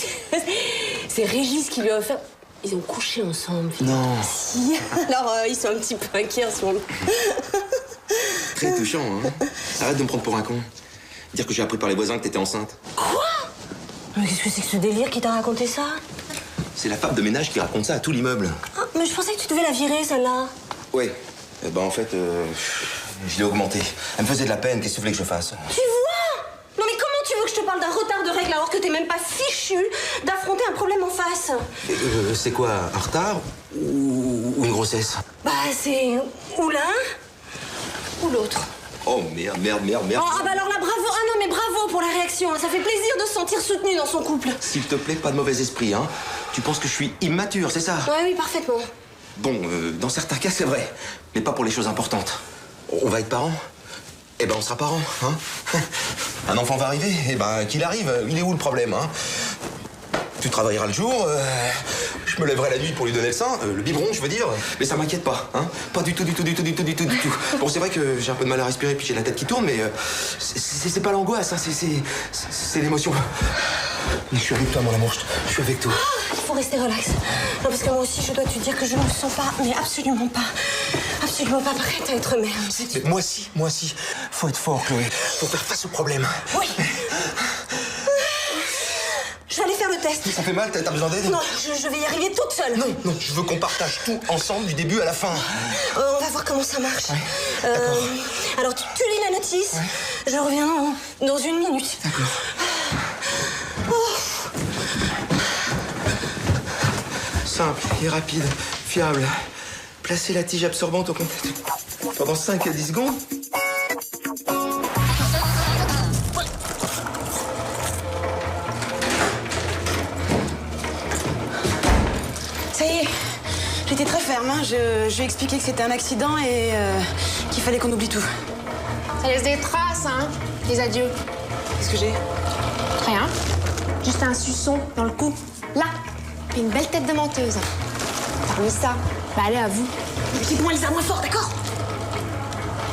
c'est Régis qui lui a offert. Ils ont couché ensemble. Non. Si. Alors, ils sont un petit peu inquiets en ce moment. Très touchant, hein? Arrête de me prendre pour un con. Dire que j'ai appris par les voisins que t'étais enceinte. Quoi? Mais qu'est-ce que c'est que ce délire qui t'a raconté ça? C'est la femme de ménage qui raconte ça à tout l'immeuble. Ah, mais je pensais que tu devais la virer, celle-là. Ouais. Bah, en fait, je l'ai augmentée. Elle me faisait de la peine. Qu'est-ce que tu voulais que je fasse? Tu vois? Non, mais comment tu veux que je te parle d'un retard de règle alors que t'es même pas fichu d'affronter un problème en face? C'est quoi? Un retard ou une grossesse? Bah, c'est ou l'un ou l'autre. Oh, merde. Ah bah alors là, bravo. Ah non, mais bravo pour la réaction. Ça fait plaisir de se sentir soutenu dans son couple. S'il te plaît, pas de mauvais esprit, hein? Tu penses que je suis immature, c'est ça? Ouais, oui, parfaitement. Bon, dans certains cas, c'est vrai. Mais pas pour les choses importantes. On va être parents? Eh ben, on sera parents, hein? Un enfant va arriver, eh ben, qu'il arrive. Il est où le problème, hein? Tu travailleras le jour, je me lèverai la nuit pour lui donner le sein, le biberon, je veux dire. Mais ça m'inquiète pas, hein? Pas du tout. Bon, c'est vrai que j'ai un peu de mal à respirer puis j'ai la tête qui tourne, mais c'est pas l'angoisse, hein, c'est l'émotion. Je suis avec toi, mon amour, je suis avec toi. Il faut rester relax. Non, parce que moi aussi, je dois te dire que je ne me sens pas, mais absolument pas prête à être mère. Mais moi aussi. Faut être fort, Chloé. Faut faire face au problème. Oui. Je vais aller faire le test. Ça fait mal, t'as besoin d'aide? Non, je vais y arriver toute seule. Non, je veux qu'on partage tout ensemble du début à la fin. On va voir comment ça marche. Ouais, d'accord. Alors, tu lis la notice. Ouais. Je reviens dans 1 minute. D'accord. Simple et rapide, fiable. Placez la tige absorbante au contact pendant 5 à 10 secondes. Ça y est, j'étais très ferme. Hein. Je lui ai expliqué que c'était un accident et qu'il fallait qu'on oublie tout. Ça laisse des traces, hein, les adieux. Qu'est-ce que j'ai? Rien. Juste un suçon dans le cou. Là. Et une belle tête de menteuse. T'as remis ça. Bah, allez, à vous. Dites-moi les moins fort, d'accord?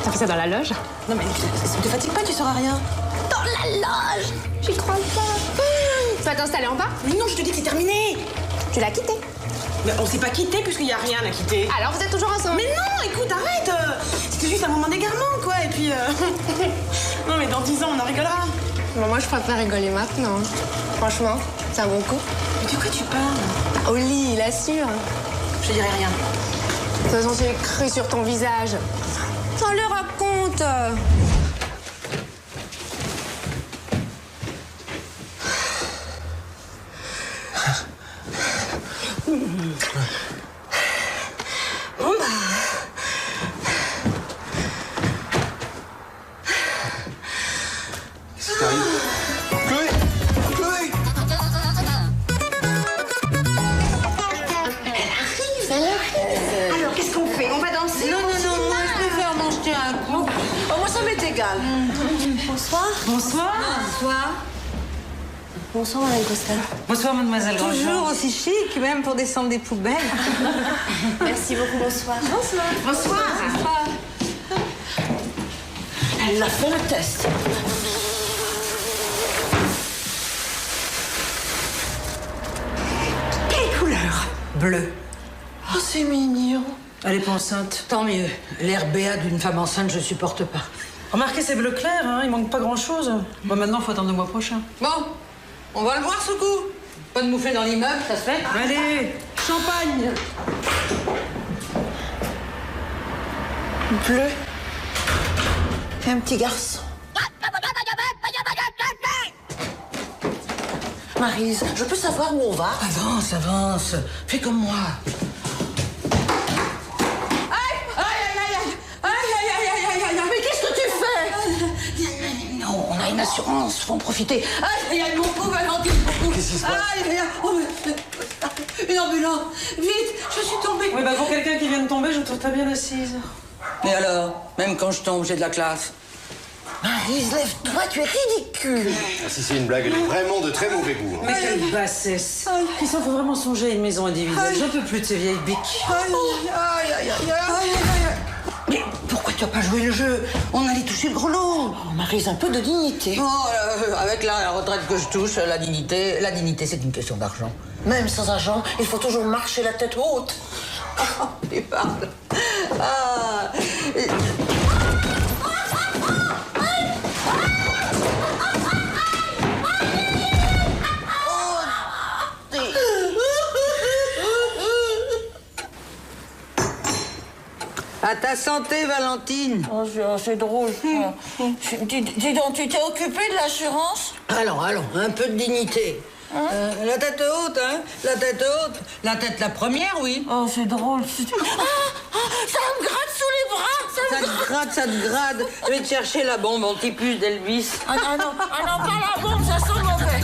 T'as fait ça dans la loge? Non, mais ne te fatigue pas, tu sauras rien. Dans la loge? J'y crois pas. Tu vas t'installer en bas? Mais non, je te dis que c'est terminé. Tu l'as quitté. Mais on s'est pas quitté puisqu'il y a rien à quitter. Alors vous êtes toujours ensemble? Mais non, écoute, arrête. C'était juste un moment d'égarement, quoi. Et puis... non, mais dans 10 ans, on en rigolera. Bon, moi, je préfère rigoler maintenant. Franchement, c'est un bon coup. Mais de quoi tu parles? Au lit, il assure. Je dirai rien. De toute façon, c'est écrit sur ton visage. Ça le raconte. Bon, bah... Qu'est-ce qui t'arrive? Chloé! Chloé! Elle arrive. Alors, qu'est-ce qu'on fait? On va danser? Non, moi, je préfère m'en jeter un coup. Oh, moi, ça m'est égal. Bonsoir. Bonsoir. Bonsoir, Madame Costa. Bonsoir, mademoiselle Grandjean. Toujours aussi chic, même pour descendre des poubelles. Merci beaucoup, bonsoir. Bonsoir. Bonsoir. Elle a fait le test. Quelle couleur? Bleu. Oh, c'est mignon. Elle est pas enceinte. Tant mieux. L'air béat d'une femme enceinte, je supporte pas. Remarquez, c'est bleu clair, hein, il manque pas grand-chose. Bon, maintenant, faut attendre le mois prochain. Bon, on va le voir ce coup. Pas de moufler dans l'immeuble, ça se fait? Allez, champagne. Bleu. Et un petit garçon. Maryse, je peux savoir où on va? Avance, avance. Fais comme moi. Mais qu'est-ce que tu fais? Non, on a une assurance, faut en profiter. Aïe, aïe, mon coup, Valentine, mon coup. Qu'est-ce qui se passe? Aïe, aïe, oh, une ambulance. Vite, je suis tombée. Oui, bah pour quelqu'un qui vient de tomber, je trouve pas bien assise. Et alors? Même quand je tombe, j'ai de la classe. Maryse, lève-toi, tu es ridicule. Ah, si c'est une blague, elle est vraiment de très mauvais goût. Mais quelle bassesse. Christian, faut vraiment songer à une maison individuelle. Je peux plus de ces vieilles biques. Mais pourquoi tu as pas joué le jeu? On allait toucher le gros lot. Oh, Maryse, un peu de dignité. Avec la retraite que je touche, la dignité c'est une question d'argent. Même sans argent, il faut toujours marcher la tête haute. Tu parles. Ah. À ta santé, Valentine. Oh, c'est drôle. Dis donc, tu t'es occupée de l'assurance? Allons, un peu de dignité. La tête haute, hein? La tête haute. La tête la première, oui. Oh, c'est drôle. Ça me gratte sous les bras. Ça te grade. Je vais te chercher la bombe anti-puce d'Elvis. Ah non, pas la bombe, ça sent mauvais.